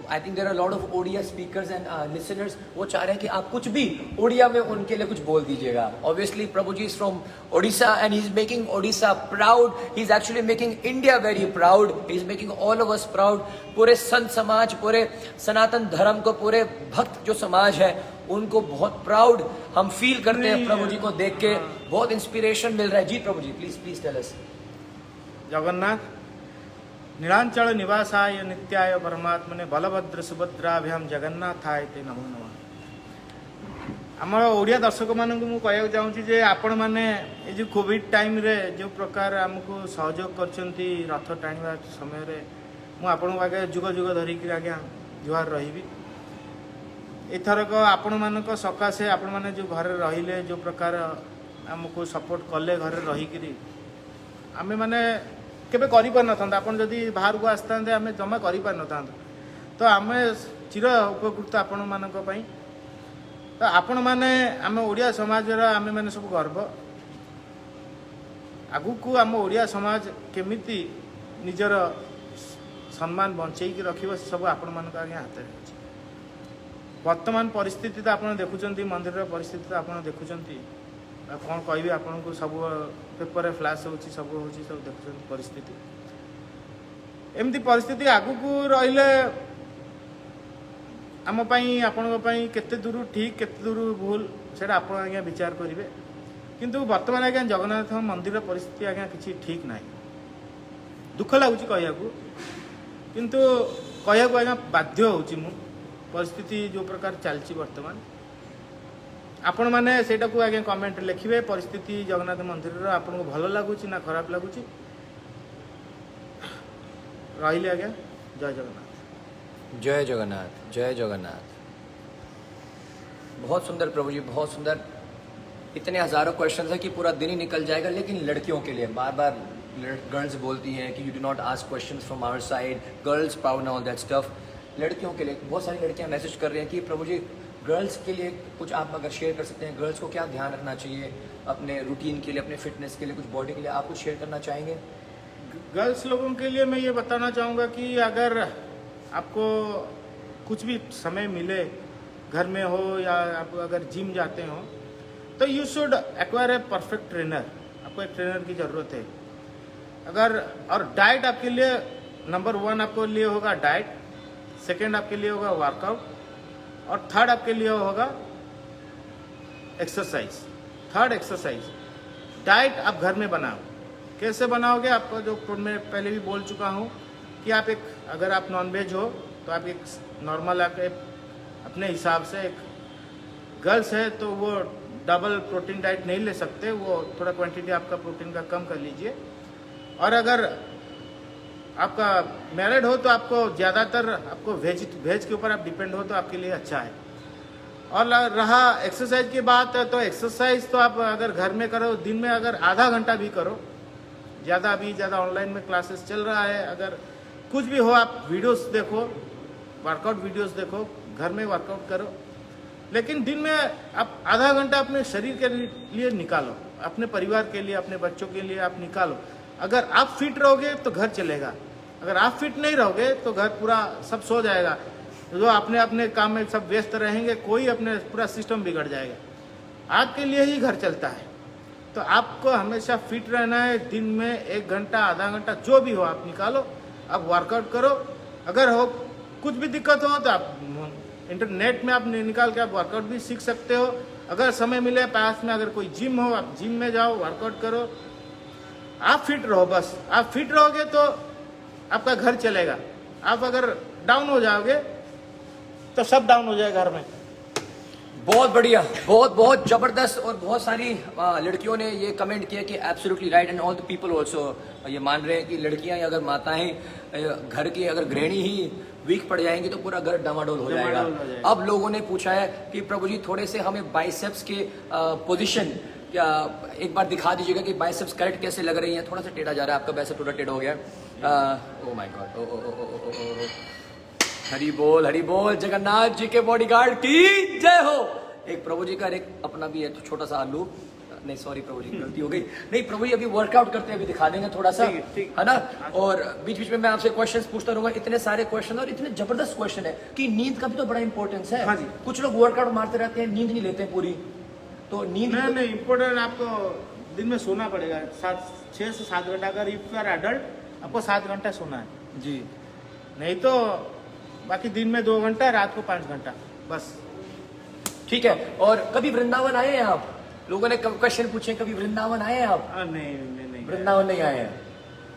I think there are lot of Odia speakers and listeners, वो चाह रहे हैं कि आप कुछ भी ओडिया में उनके लिए कुछ बोल दीजिएगा। Obviously Prabhu ji is from Odisha and he is making Odisha proud, he is actually making India very proud, he is making all of us proud. पूरे संत समाज, पूरे सनातन धर्म को, पूरे भक्त जो समाज है उनको बहुत प्राउड हम फील करते हैं प्रभु जी को देख के, बहुत इंस्पिरेशन मिल रहा है। जी Prabhu ji please tell us. Jagannath Nilanchal निवासाय नित्याय परमात्मने बलभद्र सुभद्राभ्याम जगन्नाथाय ते नमो नमः। आम ओडिया दर्शक मानक मु कहया चाहूँगी जे आपण माने ए जो कोविड टाइम रे जो प्रकार आमको सहयोग करछंती रथ टाणीवा समय रे, मु आपण आगे जुग जुग धरिक आज्ञा जुहार रही। एथरक आपण मानक सकाशे आपण माने जो घर रहिले, जो प्रकार आमको सपोर्ट कले घर रही, आमे माने केबे करि पार नथांता। आपण जदि बाहर को आस्तांते आमे जमा करि पार नथांता। तो आमे चिर उपकृत आपण मानक पई। तो आपण माने आमे ओडिया समाज रा आमे माने सब गर्व। आगु को आम ओडिया समाज केमिति निजर सम्मान बंचई कि रखिबो सब आपण मानक आगे हाथ रे अछि। वर्तमान परिस्थिति तो आपण देखुचंती, मंदिर रा परिस्थिति तो आपण देखुचंती, कौन कहबी आपन को सब पेपर रे फ्लैश होची, सब होची, सब देखुचंती परिस्थिति। एमती परिस्थिति आगु को रहिले आम पई आपण पई केते दूर ठीक केते दूर भूल सेटा आपण आज्ञा विचार करिवे। किंतु वर्तमान आज्ञा जगन्नाथ मंदिर रा परिस्थिति आज्ञा किछि ठीक नाही। दुख लागुची कहया को, किंतु कहया को आज्ञा बाध्य होची मु। परिस्थिति जो प्रकार चलची वर्तमान, आपण माने सेटा को आगे कमेंट लिखिबे। परिस्थिति जगन्नाथ मंदिर रो आपण को भलो लागुची ना खराब लागुची, रहिले आगे। जय जगन्नाथ। जय जगन्नाथ, जय जगन्नाथ। बहुत सुंदर प्रभु जी, बहुत सुंदर। इतने हजारों क्वेश्चंस है कि पूरा दिन ही निकल जाएगा। लेकिन लड़कियों के लिए बार बार गर्ल्स बोलती हैं कि you do not ask questions from our side, girls power and all that stuff. लड़कियों के लिए बहुत सारी लड़कियां मैसेज कर रही हैं कि प्रभु जी गर्ल्स के लिए कुछ आप अगर शेयर कर सकते हैं, गर्ल्स को क्या ध्यान रखना चाहिए अपने रूटीन के लिए, अपने फिटनेस के लिए, कुछ बॉडी के लिए, आप कुछ शेयर करना चाहेंगे? गर्ल्स लोगों के लिए मैं ये बताना चाहूँगा कि अगर आपको कुछ भी समय मिले, घर में हो या आप अगर जिम जाते हो, तो you should acquire a perfect trainer. आपको एक ट्रेनर की ज़रूरत है। अगर और डाइट आपके लिए नंबर 1 आपको लिए होगा डाइट, सेकेंड आपके लिए होगा वर्कआउट, और थर्ड आपके लिए होगा एक्सरसाइज। Third exercise. डाइट आप घर में बनाओ। कैसे बनाओगे? आपको जो मैं पहले भी बोल चुका हूँ कि आप एक, अगर आप नॉनवेज हो तो आप एक नॉर्मल आप अपने हिसाब से, एक गर्ल्स है तो वो डबल प्रोटीन डाइट नहीं ले सकते, वो थोड़ा क्वांटिटी आपका प्रोटीन का कम कर लीजिए। और अगर आपका मैरिड हो तो आपको ज़्यादातर आपको वेज के ऊपर आप डिपेंड हो तो आपके लिए अच्छा है। और रहा एक्सरसाइज की बात, तो एक्सरसाइज तो आप अगर घर में करो, दिन में अगर आधा घंटा भी करो, ज़्यादा ऑनलाइन में क्लासेस चल रहा है, अगर कुछ भी हो आप वीडियोस देखो, वर्कआउट वीडियोस देखो, घर में वर्कआउट करो। लेकिन दिन में आप आधा घंटा अपने शरीर के लिए निकालो, अपने परिवार के लिए, अपने बच्चों के लिए आप निकालो। अगर आप फिट रहोगे तो घर चलेगा, अगर आप फिट नहीं रहोगे तो घर पूरा सब सो जाएगा। जो अपने अपने काम में सब व्यस्त रहेंगे, कोई अपने पूरा सिस्टम बिगड़ जाएगा। आपके लिए ही घर चलता है, तो आपको हमेशा फिट रहना है। दिन में 1 घंटा, आधा घंटा, जो भी हो आप निकालो, आप वर्कआउट करो। अगर हो कुछ भी दिक्कत हो तो आप इंटरनेट में आप निकाल के आप वर्कआउट भी सीख सकते हो। अगर समय मिले पास में, अगर कोई जिम हो, आप जिम में जाओ, वर्कआउट करो। आप फिट रहो, बस आप फिट रहोगे तो आपका घर चलेगा। आप अगर डाउन हो जाओगे तो सब डाउन हो जाएगा घर में। बहुत बढ़िया, बहुत बहुत जबरदस्त। और बहुत सारी लड़कियों ने ये कमेंट किया कि absolutely right, and all the people also ये मान रहे हैं कि लड़कियां अगर माताएं घर की अगर गृहिणी ही वीक पड़ जाएंगी तो पूरा घर डामाडोल हो जाएगा। अब लोगों ने पूछा है कि प्रभु जी थोड़े से हमें बाइसेप्स के पोजीशन क्या एक बार दिखा दीजिएगा कि बाइसेप्स करेक्ट कैसे लग रही हैं। थोड़ा सा टेढ़ा जा रहा है आपका, वैसे थोड़ा टेढ़ा हो गया। ओ माय गॉड, ओ हरि बोल, जगन्नाथ जी के बॉडीगार्ड की जय हो। एक प्रभु जी का, एक अपना भी है तो छोटा सा आलू, नहीं सॉरी प्रभु जी गलती हो गई। नहीं प्रभु जी अभी वर्कआउट करते हैं, अभी दिखा देंगे थोड़ा सा, है ना। और बीच बीच में मैं आपसे क्वेश्चंस पूछता रहूंगा। इतने सारे क्वेश्चन और इतने जबरदस्त क्वेश्चन है कि नींद का भी तो बड़ा इंपॉर्टेंस है। हाँ जी। कुछ लोग वर्कआउट मारते रहते हैं, नींद नहीं लेते हैं पूरी, तो नींद नहीं इम्पोर्टेंट, आपको दिन में सोना पड़ेगा 6 से 7 घंटा। अगर इफ यू आर एडल्ट आपको 7 घंटा सोना है जी, नहीं तो बाकी दिन में 2 घंटा, रात को 5 घंटा बस। ठीक है। और कभी वृंदावन आए हैं आप? लोगों ने क्वेश्चन पूछे कभी वृंदावन आए हैं आप? नहीं वृंदावन नहीं आए हैं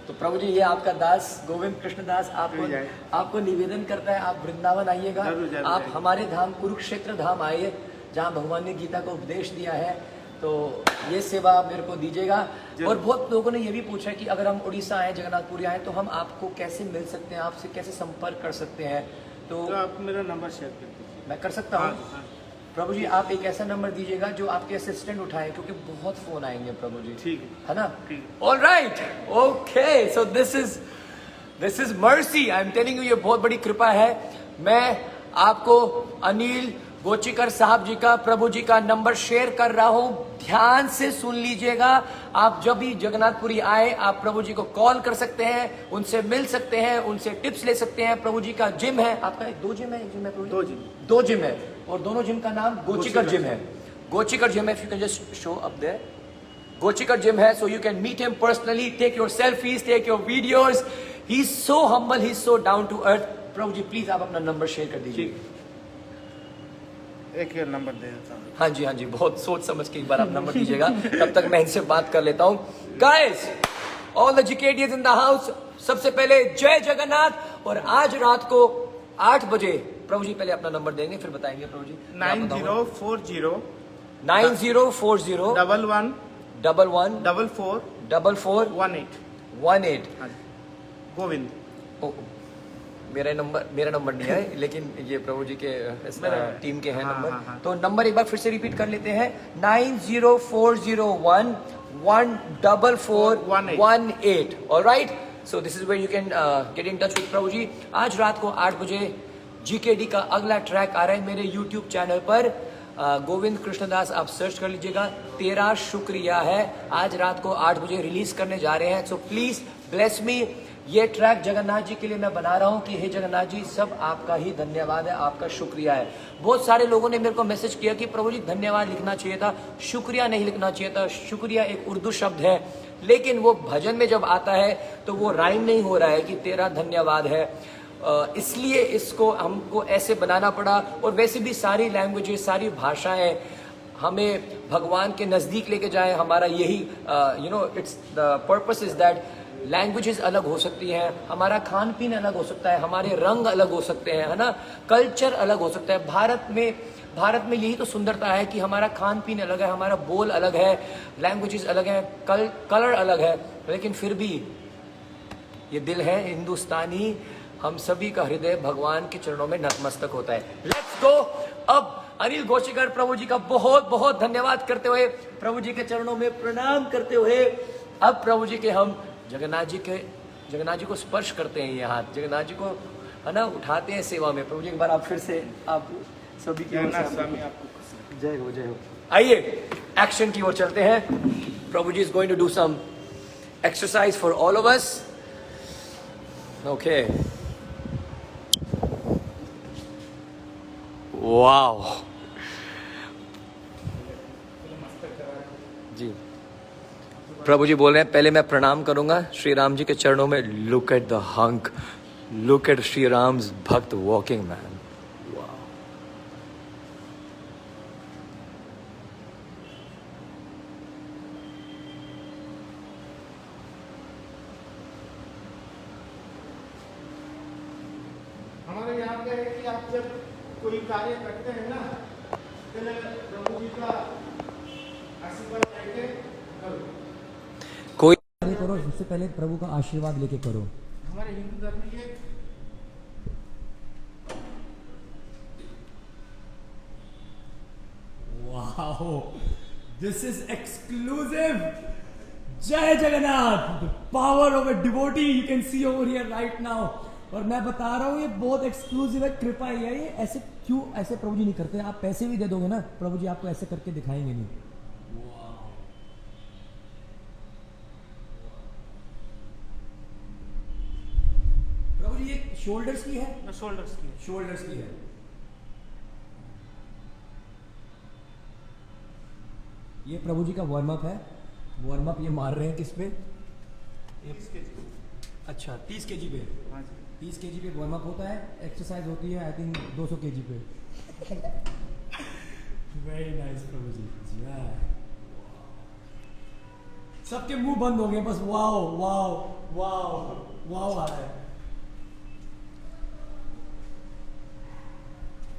तो प्रभु जी ये आपका दास गोविंद कृष्ण दास आपको निवेदन करता है आप वृंदावन आइएगा। आप हमारे धाम कुरुक्षेत्र धाम आइए जहाँ भगवान ने गीता को उपदेश दिया है, तो ये सेवा आप मेरे को दीजिएगा। और बहुत लोगों ने ये भी पूछा कि अगर हम उड़ीसा आए, जगन्नाथपुरी आए, तो हम आपको कैसे मिल सकते हैं, आपसे कैसे संपर्क कर सकते हैं? तो आप मेरा नंबर शेयर कर दीजिए। मैं कर सकता हूँ। प्रभु जी आप एक ऐसा नंबर दीजिएगा जो आपके असिस्टेंट उठाए, क्योंकि बहुत फोन आएंगे प्रभु जी। ठीक है ना? All right, okay. So this is mercy, I am telling you, ये बहुत बड़ी कृपा है। मैं आपको अनिल गोचीकर साहब जी का, प्रभु जी का नंबर शेयर कर रहा हूं, ध्यान से सुन लीजिएगा। आप जब भी जगन्नाथपुरी आए आप प्रभु जी को कॉल कर सकते हैं, उनसे मिल सकते हैं, उनसे टिप्स ले सकते हैं। प्रभु जी का जिम है आपका, दो जिम है, एक जिम है प्रभु जी? दो जिम है, और दोनों जिम का नाम गोचीकर जिम है। गोचीकर जिम है, if you can just show up there, Gochikar gym है। So you can meet him personally, take your selfies, take your videos. He is so humble, he is so down to earth. Prabhu ji please आप अपना number share कर दीजिए। एक number दे देता हूँ। हाँ जी, बहुत सोच समझ के एक बार आप नंबर दीजिएगा, तब तक मैं इनसे बात कर लेता हूँ। Guys, all the GKDs in the house, सबसे पहले जय जगन्नाथ। और आज रात को 8 बजे प्रभु जी पहले अपना नंबर देंगे, फिर बताएंगे प्रभु जी। 9040 11 44 18 गोविंद। मेरा नंबर नहीं है, लेकिन ये प्रभु जी के टीम के हैं नंबर। हाँ। तो नंबर एक बार फिर से रिपीट कर लेते हैं, 9040 114418। Alright, so this is where you can get in touch with Prabhu ji. आज रात को 8 बजे GKD का अगला ट्रैक आ रहा है मेरे YouTube चैनल पर, गोविंद कृष्णदास आप सर्च कर लीजिएगा। तेरा शुक्रिया है, आज रात को 8 बजे रिलीज करने जा रहे हैं। So please bless me. ये ट्रैक जगन्नाथ जी के लिए मैं बना रहा हूँ कि हे जगन्नाथ जी, सब आपका ही धन्यवाद है, आपका शुक्रिया है। बहुत सारे लोगों ने मेरे को मैसेज किया कि प्रभु जी धन्यवाद लिखना चाहिए था, शुक्रिया नहीं लिखना चाहिए था। शुक्रिया एक उर्दू शब्द है, लेकिन वो भजन में जब आता है तो वो राइम नहीं हो रहा है कि तेरा धन्यवाद है, इसलिए इसको हमको ऐसे बनाना पड़ा। और वैसे भी सारी लैंग्वेजेस, सारी भाषाएं हमें भगवान के नज़दीक लेके जाए। हमारा यही it's the purpose is that languages अलग हो सकती हैं, हमारा खान पीन अलग हो सकता है, हमारे रंग अलग हो सकते हैं, है ना, कल्चर अलग हो सकता है। भारत में यही तो सुंदरता है कि हमारा खान पीन अलग है, हमारा बोल अलग है, लैंग्वेजेस अलग है, कलर अलग है, लेकिन फिर भी ये दिल है हिंदुस्तानी। हम सभी का हृदय भगवान के चरणों में नतमस्तक होता है। Let's go. अब अनिल गोचीकर प्रभु जी का बहुत बहुत धन्यवाद करते हुए, प्रभु जी के चरणों में प्रणाम करते हुए, अब प्रभु जी के हम जगन्नाथ जी को स्पर्श करते हैं, ये हाथ जगन्नाथ जी को, है ना, उठाते हैं सेवा में। प्रभु जी एक बार आप फिर से आप सभी की ओर से जय हो, जय हो। आइए एक्शन की ओर चलते हैं। Prabhu ji is going to do some exercise for all of us. Okay, wow जी। प्रभु जी बोल रहे हैं पहले मैं प्रणाम करूंगा श्री राम जी के चरणों में। Look at the hunk, look at Shri Ram's भक्त वॉकिंग मैन। हमारे यहाँ पे है कि आप जब कोई कार्य करते हैं ना, पहले प्रभु जी का आशीर्वाद लेके करो। कोई कार्य करो सबसे पहले प्रभु का आशीर्वाद लेके करो। हमारे हिंदू धर्म में ये Wow, this is exclusive. जय Jagannath, the power of a devotee you can see over here right now. और मैं बता रहा हूँ ये बहुत एक्सक्लूसिव है, कृपा है ये। ऐसे क्यों, ऐसे प्रभु जी नहीं करते। आप पैसे भी दे दोगे ना, प्रभु जी आपको ऐसे करके दिखाएंगे नहीं। प्रभु जी ये शोल्डर्स की है, शोल्डर्स की शोल्डर्स की है। ये प्रभु जी का वार्म अप है। वार्म अप ये मार रहे हैं किस पे? 30 kg। अच्छा 30 केजी पे। हाँ जी। 30 केजी पे वार्म अप होता है। एक्सरसाइज होती है आई थिंक 200 केजी पे। वेरी नाइस प्रभु जी। सबके मुंह बंद हो गए, बस वाओ वाओ वाओ वाओ आ रहा है।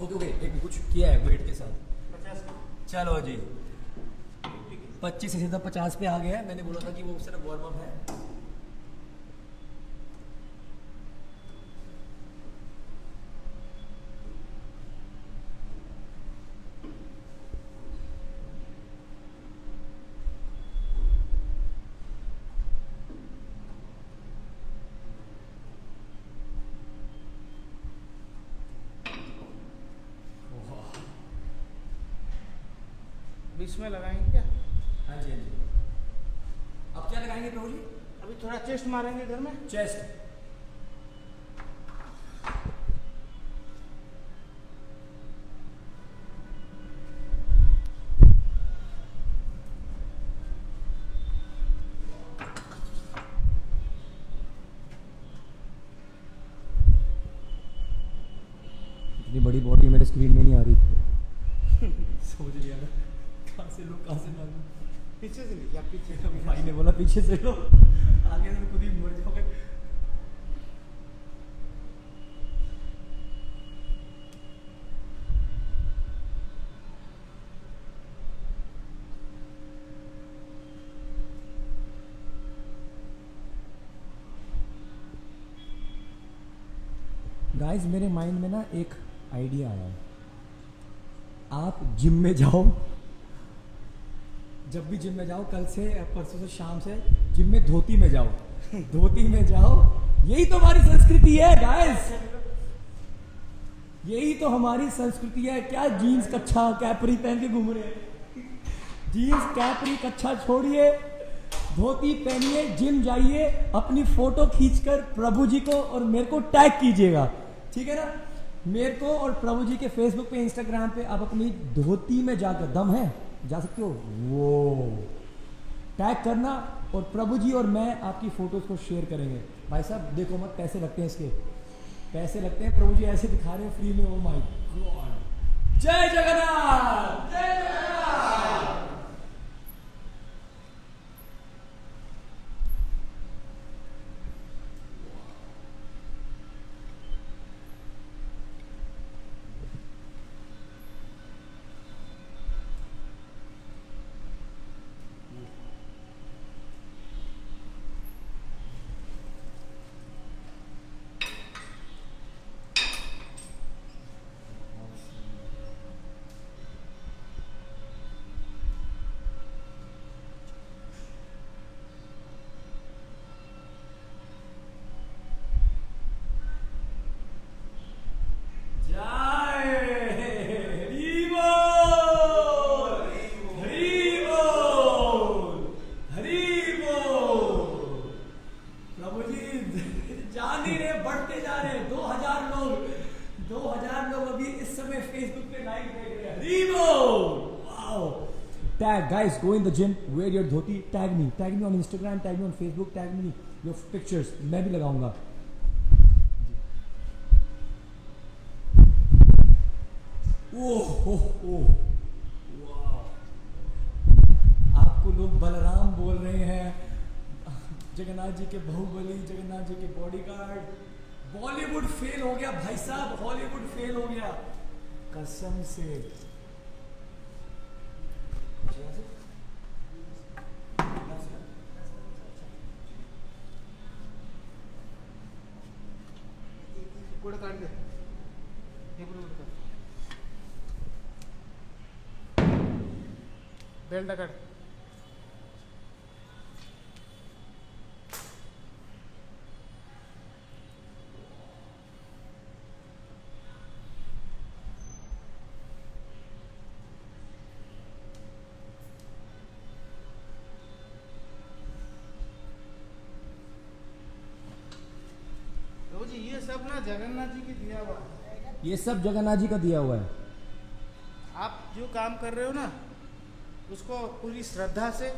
ओके ओके, एक कुछ किया है वेट के साथ। 50 चलो जी 25 से सीधा 50 पे आ गया है। मैंने बोला था कि वो सिर्फ वार्म अप है। बीच में लगाएंगे क्या? हाँ जी हाँ जी। अब क्या लगाएंगे प्रभु जी? अभी थोड़ा चेस्ट मारेंगे इधर में। चेस्ट। इतनी बड़ी बॉडी मेरे स्क्रीन में नहीं आ रही। सोच लिया ना कहाँ से लो कहाँ से ना लो। पीछे से या पीछे भाई ने बोला पीछे से लो, आगे से खुद ही मर जाओगे। गाइस मेरे माइंड में ना एक आइडिया आया है। आप जिम में जाओ, जब भी जिम में जाओ, कल से परसों से शाम से जिम में धोती में जाओ। धोती में जाओ, यही तो हमारी संस्कृति है गाइस, यही तो हमारी संस्कृति है। क्या जीन्स कच्छा कैपरी पहन के घूम रहे हैं? जीन्स कैपरी कच्छा छोड़िए, धोती पहनिए, जिम जाइए, अपनी फोटो खींचकर प्रभु जी को और मेरे को टैग कीजिएगा, ठीक है ना? मेरे को और प्रभु जी के फेसबुक पे, इंस्टाग्राम पे आप अपनी धोती में जाकर, दम है जा सकते हो, वो टैग करना और प्रभु जी और मैं आपकी फोटोज को शेयर करेंगे। भाई साहब देखो मत पैसे लगते हैं इसके, पैसे लगते हैं। प्रभु जी ऐसे दिखा रहे हैं फ्री में। ओ माय गॉड, जय जगन्नाथ, जय Jagannath. Tag guys, go in the gym, wear your dhoti, tag me on Instagram, tag me on Facebook, tag me your pictures, मैं भी लगाऊंगा। ओह वाह, आपको लोग बलराम बोल रहे हैं, जगन्नाथ जी के बाहुबली, जगन्नाथ जी के बॉडीगार्ड, बॉलीवुड फेल हो गया भाई साहब, हॉलीवुड फेल हो गया कसम से। गुड़ काट दे, ये गुड़ काट, बेल्ट काट। जी ये सब ना जगन्नाथ जी की दिया हुआ है। ये सब जगन्नाथ जी का दिया हुआ है। आप जो काम कर रहे हो ना उसको पूरी श्रद्धा से,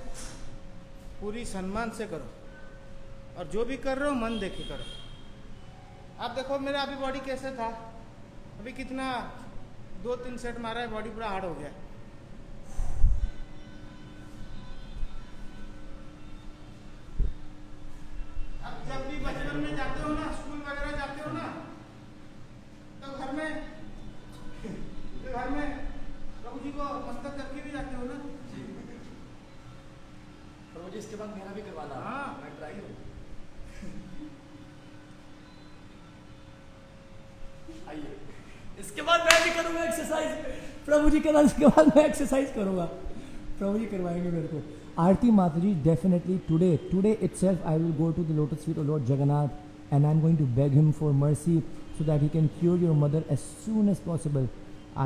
पूरी सम्मान से करो, और जो भी कर रहे हो मन देख के करो। आप देखो मेरा अभी बॉडी कैसे था, अभी कितना 2-3 सेट मारा है, बॉडी पूरा हार्ड हो गया। आप जब भी बचपन में जाते हो ना, स्कूल वगैरह जाते हो ना, तो घर में प्रभु जी को मस्तक करके भी जाते हो ना। प्रभु जी इसके बाद मेरा भी करवाना। हाँ। मैं ट्राई हूँ। आइए, इसके बाद मैं भी करूंगा एक्सरसाइज। प्रभु जी के बाद इसके बाद मैं एक्सरसाइज करूंगा। प्रभु जी करवाएंगे मेरे को। Aarti Mataji, definitely today itself I will go to the lotus feet of Lord Jagannath and I'm going to beg him for mercy so that he can cure your mother as soon as possible.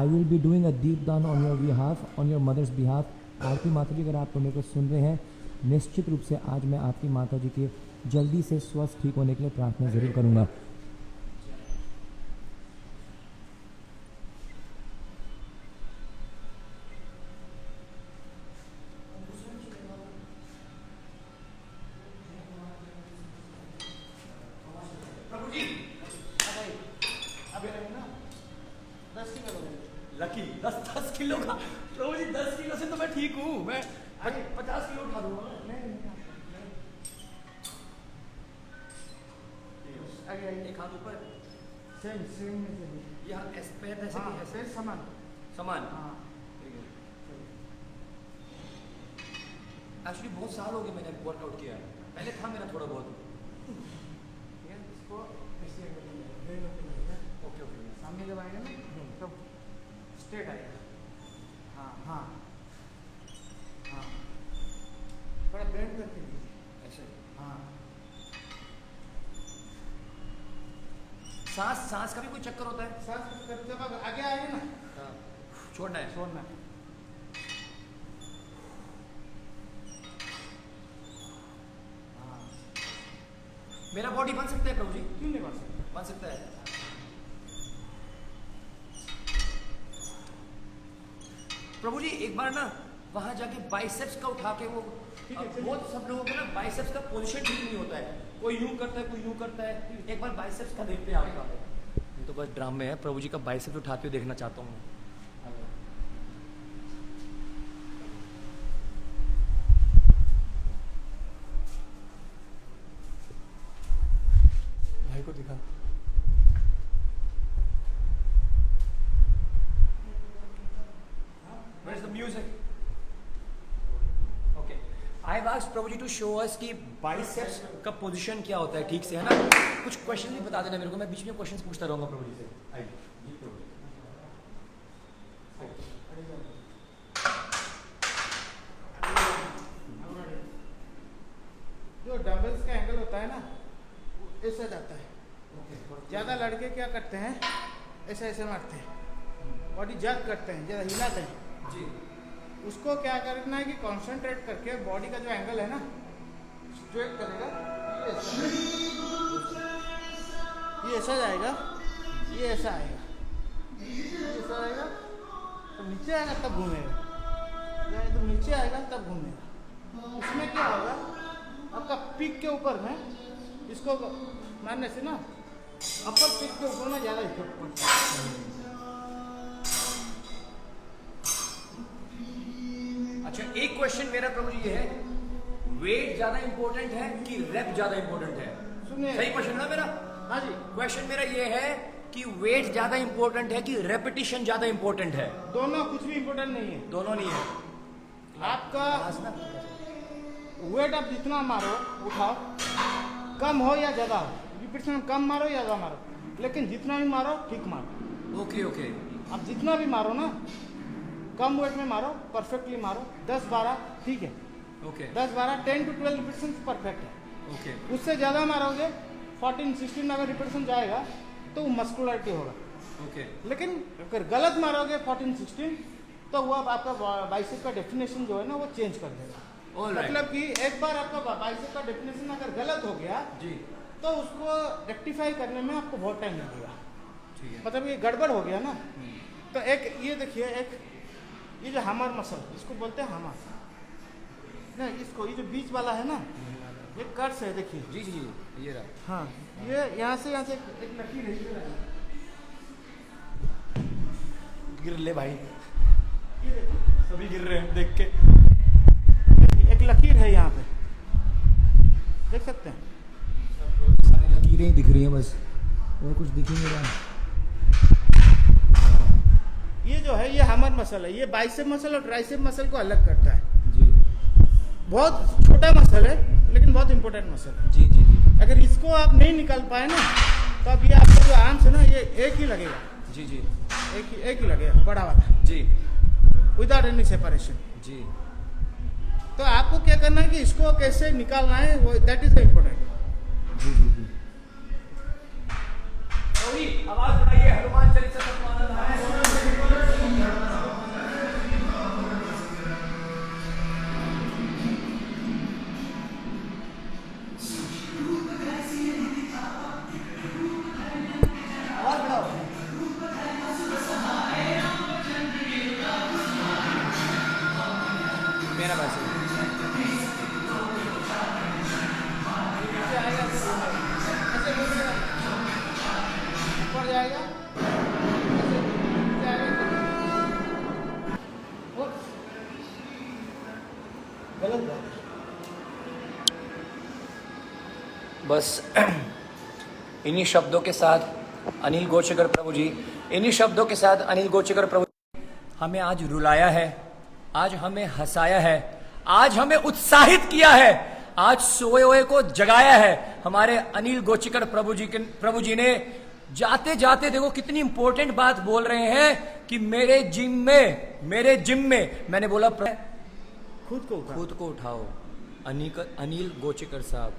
I will be doing a deep dawn on your behalf, on your mother's behalf. Aarti Mataji, अगर आप मेरे को सुन रहे हैं, निश्चित रूप से आज मैं आपकी माता जी के जल्दी से स्वस्थ ठीक होने के लिए प्रार्थना जरूर करूँगा। लकी 10 किलो का। प्रभु जी 10 किलो से तो मैं ठीक हूँ, मैं 50 किलो उठा दूंगा। एक हाथ ऊपर, सेम यहाँ पैर ऐसे हाँ, ऐसे समान समान। हाँ। एक्चुअली बहुत साल हो गए मैंने वर्कआउट किया, पहले था मेरा थोड़ा बहुत। इसको ऐसे करेंगे, ओके ओके, सामने जब आएगा ना तो स्ट्रेट आएगा। हाँ हाँ हाँ, थोड़ा बेंड करके दीजिए ऐसे। हाँ। सांस का भी कोई चक्कर होता है? सांस करते वक्त आगे आएगा ना, हाँ, छोड़ना है। छोड़ना है। हाँ, मेरा बॉडी बन सकता है प्रभु जी? क्यों नहीं बन सकता? बन सकता है। प्रभु जी एक बार ना वहां जाके बाइसेप्स का उठा के वो बहुत सब लोगों को ना बाइसेप्स का पोजीशन ठीक नहीं होता है, कोई यूं करता है कोई यूं करता है। एक बार बाइसेप्स का देखते हैं आपका। ये तो बस ड्रामे है, प्रभु जी का बाइसेप्स उठाते हुए देखना चाहता हूँ। भाई को दिखा। Where's the music? Okay. I've asked Prabhu ji to show us कि biceps का पोजीशन क्या होता है ठीक से, है ना? कुछ क्वेश्चन भी बता देना मेरे को, मैं बीच में क्वेश्चंस पूछता रहूंगा प्रभु जी से। आइए। जो डंबल्स का एंगल होता है ना, ऐसा जाता है। ज़्यादा लड़के क्या करते हैं, ऐसे ऐसे मारते हैं, बॉडी जर्क करते हैं, ज़्यादा हिलाते हैं जी। उसको क्या करना है कि कंसंट्रेट करके बॉडी का जो एंगल है ना स्ट्रेट करेगा, ये ऐसा जाएगा, ये ऐसा आएगा, ये ऐसा आएगा, तो नीचे आएगा तब घूमेगा, जब नीचे आएगा तब घूमेगा। उसमें क्या होगा, आपका पीक के ऊपर में इसको मारने से ना अपर पीक के ऊपर में ज़्यादा इफेक्ट पड़ता है। अच्छा एक क्वेश्चन मेरा प्रभु जी ये है, वेट ज्यादा इंपॉर्टेंट है कि रेप ज्यादा इंपॉर्टेंट है? सुनिए, सही क्वेश्चन ना मेरा? हाँ जी, क्वेश्चन मेरा ये है कि वेट ज्यादा इंपॉर्टेंट है कि रेपिटेशन ज्यादा इंपॉर्टेंट है? दोनों कुछ भी इम्पोर्टेंट नहीं है। दोनों नहीं है। आपका वेट आप जितना मारो उठाओ, कम हो या ज़्यादा हो, रिपीटेशन कम मारो या ज़्यादा मारो, लेकिन जितना भी मारो ठीक मारो। Okay okay. आप जितना भी मारो ना, कम वेट में मारो, परफेक्टली मारो, 10-12 ठीक है, ओके 10-12 10 to 12 रिपीटेशन परफेक्ट है। ओके उससे ज़्यादा मारोगे 14-16 अगर रिपीटेशन जाएगा तो वो मस्कुलरिटी होगा। ओके लेकिन अगर गलत मारोगे 14-16 तो वो आपका बाइसेप का डेफिनेशन जो है ना वो चेंज कर देगा। ऑलराइट। मतलब कि एक बार आपका बाइसेप का डेफिनेशन अगर गलत हो गया जी तो उसको रेक्टिफाई करने में आपको बहुत टाइम लगेगा। ठीक है। मतलब ये गड़बड़ हो गया ना, तो एक ये देखिए, एक ये जो हमर मसल इसको बोलते हैं हमर ना, इसको ये जो बीच वाला है ना ये कर्स है, देखिए। जी जी जी ये रहा। हाँ, ये यहाँ से एक लकीर है, ये रहा। गिर ले भाई, ये देखिए, सभी गिर रहे हैं देख के। एक लकीर है यहाँ पे, देख सकते हैं। सारी लकीरें ही दिख रही हैं बस, और कुछ दिख ही नहीं रहा। ये जो है ये हमर मसल है, ये बाइसेप मसल और ट्राइसेप मसल को अलग करता है। जी बहुत छोटा मसल है लेकिन बहुत इंपॉर्टेंट मसल है। जी जी जी अगर इसको आप नहीं निकाल पाए ना तो अब ये आपका जो आर्म्स है ना ये एक ही लगेगा, जी जी एक ही लगेगा, बड़ा वाला, जी विदाउट एनी सेपरेशन। जी। तो आपको क्या करना है कि इसको कैसे निकालना है, वो दैट इज इम्पोर्टेंट। जी जी जी। आवाज बढ़ाइए, हनुमान चालीसा सतमानंद है। आवाज बढ़ाओ। मेरा मैसेज ऊपर जाएगा, गलत बात। बस इन्हीं शब्दों के साथ अनिल गोचकर प्रभु जी, इन्हीं शब्दों के साथ अनिल गोचकर प्रभु जी हमें आज रुलाया है, आज हमें हंसाया है, आज हमें उत्साहित किया है, आज सोए हुए को जगाया है। हमारे अनिल गोचकर प्रभु जी ने जाते जाते देखो कितनी इंपॉर्टेंट बात बोल रहे हैं कि मेरे जिम में मैंने बोला खुद को उठाओ। अनिल गोचकर साहब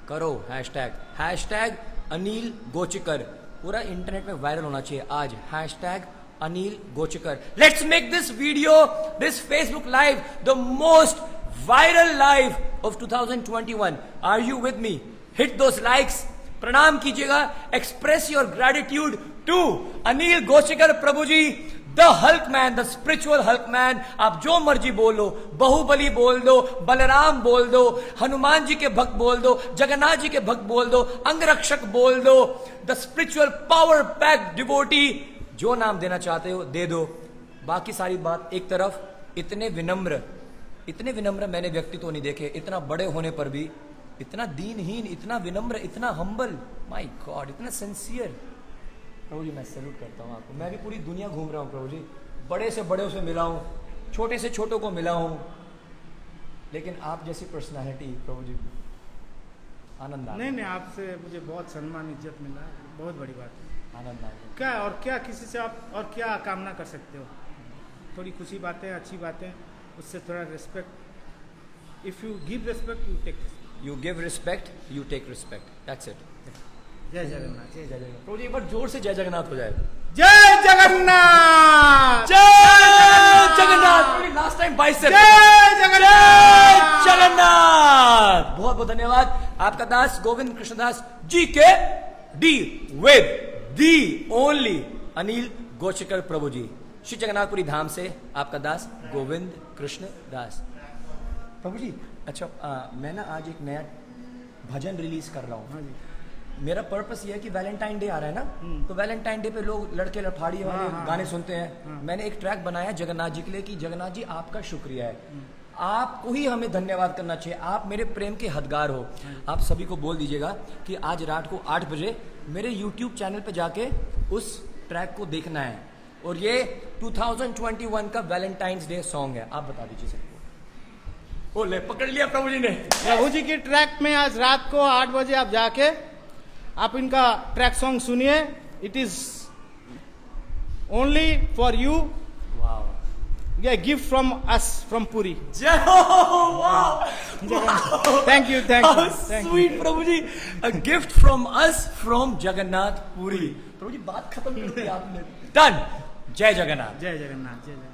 करो हैशटैग अनिल गोचकर, पूरा इंटरनेट में वायरल होना चाहिए आज, hashtag Anil Gochkar. Let's make this video, this Facebook live the most viral live of 2021। Are you with me? Hit those likes, प्रणाम कीजिएगा, express your gratitude to Anil Gochkar Prabhu ji, the hulk man, the spiritual hulk man. आप जो मर्जी बोल लो, बाहुबली बोल दो, बलराम बोल दो, हनुमान जी के भक्त बोल दो, जगन्नाथ जी के भक्त बोल दो, अंगरक्षक बोल दो, the spiritual power pack devotee, जो नाम देना चाहते हो दे दो। बाकी सारी बात एक तरफ, इतने विनम्र मैंने व्यक्तित्व नहीं देखे, इतना बड़े होने पर भी इतना दीनहीन, इतना विनम्र, इतना हम्बल, माय गॉड, इतना सिंसियर। प्रभु जी मैं सैल्यूट करता हूँ आपको। मैं भी पूरी दुनिया घूम रहा हूँ प्रभु जी, बड़े से बड़े से मिला हूँ, छोटे से छोटों को मिला हूँ, लेकिन आप जैसी पर्सनालिटी प्रभु जी, आनंद आ गया। नहीं, आपसे मुझे बहुत सम्मान इज्जत मिला, बहुत बड़ी बात है। आनंद आ गया। क्या और क्या किसी से आप और क्या कामना कर सकते हो? थोड़ी खुशी बातें, अच्छी बातें, उससे थोड़ा respect. If you give respect you take, you give respect you take respect, that's it. जय जगन्नाथ। जय जगन्नाथ। प्रभु जी एक बार जोर से जय जगन्नाथ हो जाए। जय जगन्नाथ। जय जगन्नाथ। Last time bicep. जय जगन्नाथ। जगन्नाथ। बहुत बहुत धन्यवाद। आपका दास गोविंद कृष्णदास जी के डी with the only Anil Gochkar Prabhu ji, Shri Jagannathpuri Dham से आपका दास गोविंद कृष्ण दास। प्रभु जी अच्छा, मैं ना आज एक नया भजन रिलीज कर रहा हूँ। हाँ जी। मेरा पर्पस ये है कि वैलेंटाइन डे आ रहा है ना, तो वैलेंटाइन डे पे लोग लड़के लड़ाड़ी वाले गाने सुनते हैं। मैंने एक ट्रैक बनाया जगन्नाथ जी के लिए कि जगन्नाथ जी आपका शुक्रिया है, आपको ही हमें धन्यवाद करना चाहिए। आप मेरे प्रेम के हदगार हो। आप सभी को बोल दीजिएगा कि आज रात को 8 बजे मेरे YouTube चैनल पे जाके उस ट्रैक को देखना है। और ये 2021 का वैलेंटाइंस डे सॉन्ग है। आप बता दीजिए सबको। ओले पकड़ लिया प्रभु जी ने। प्रभु जी की ट्रैक में आज रात को 8 बजे आप जाके आप इनका ट्रैक सॉन्ग सुनिए। It is only for you, ये gift from us from Puri. Thank you sweet Prabhu ji, a gift from us from Jagannath Puri. Prabhu ji बात खत्म कर दी आपने। डन। जय जगन्नाथ। जय जगन्नाथ। जय जगन्नाथ।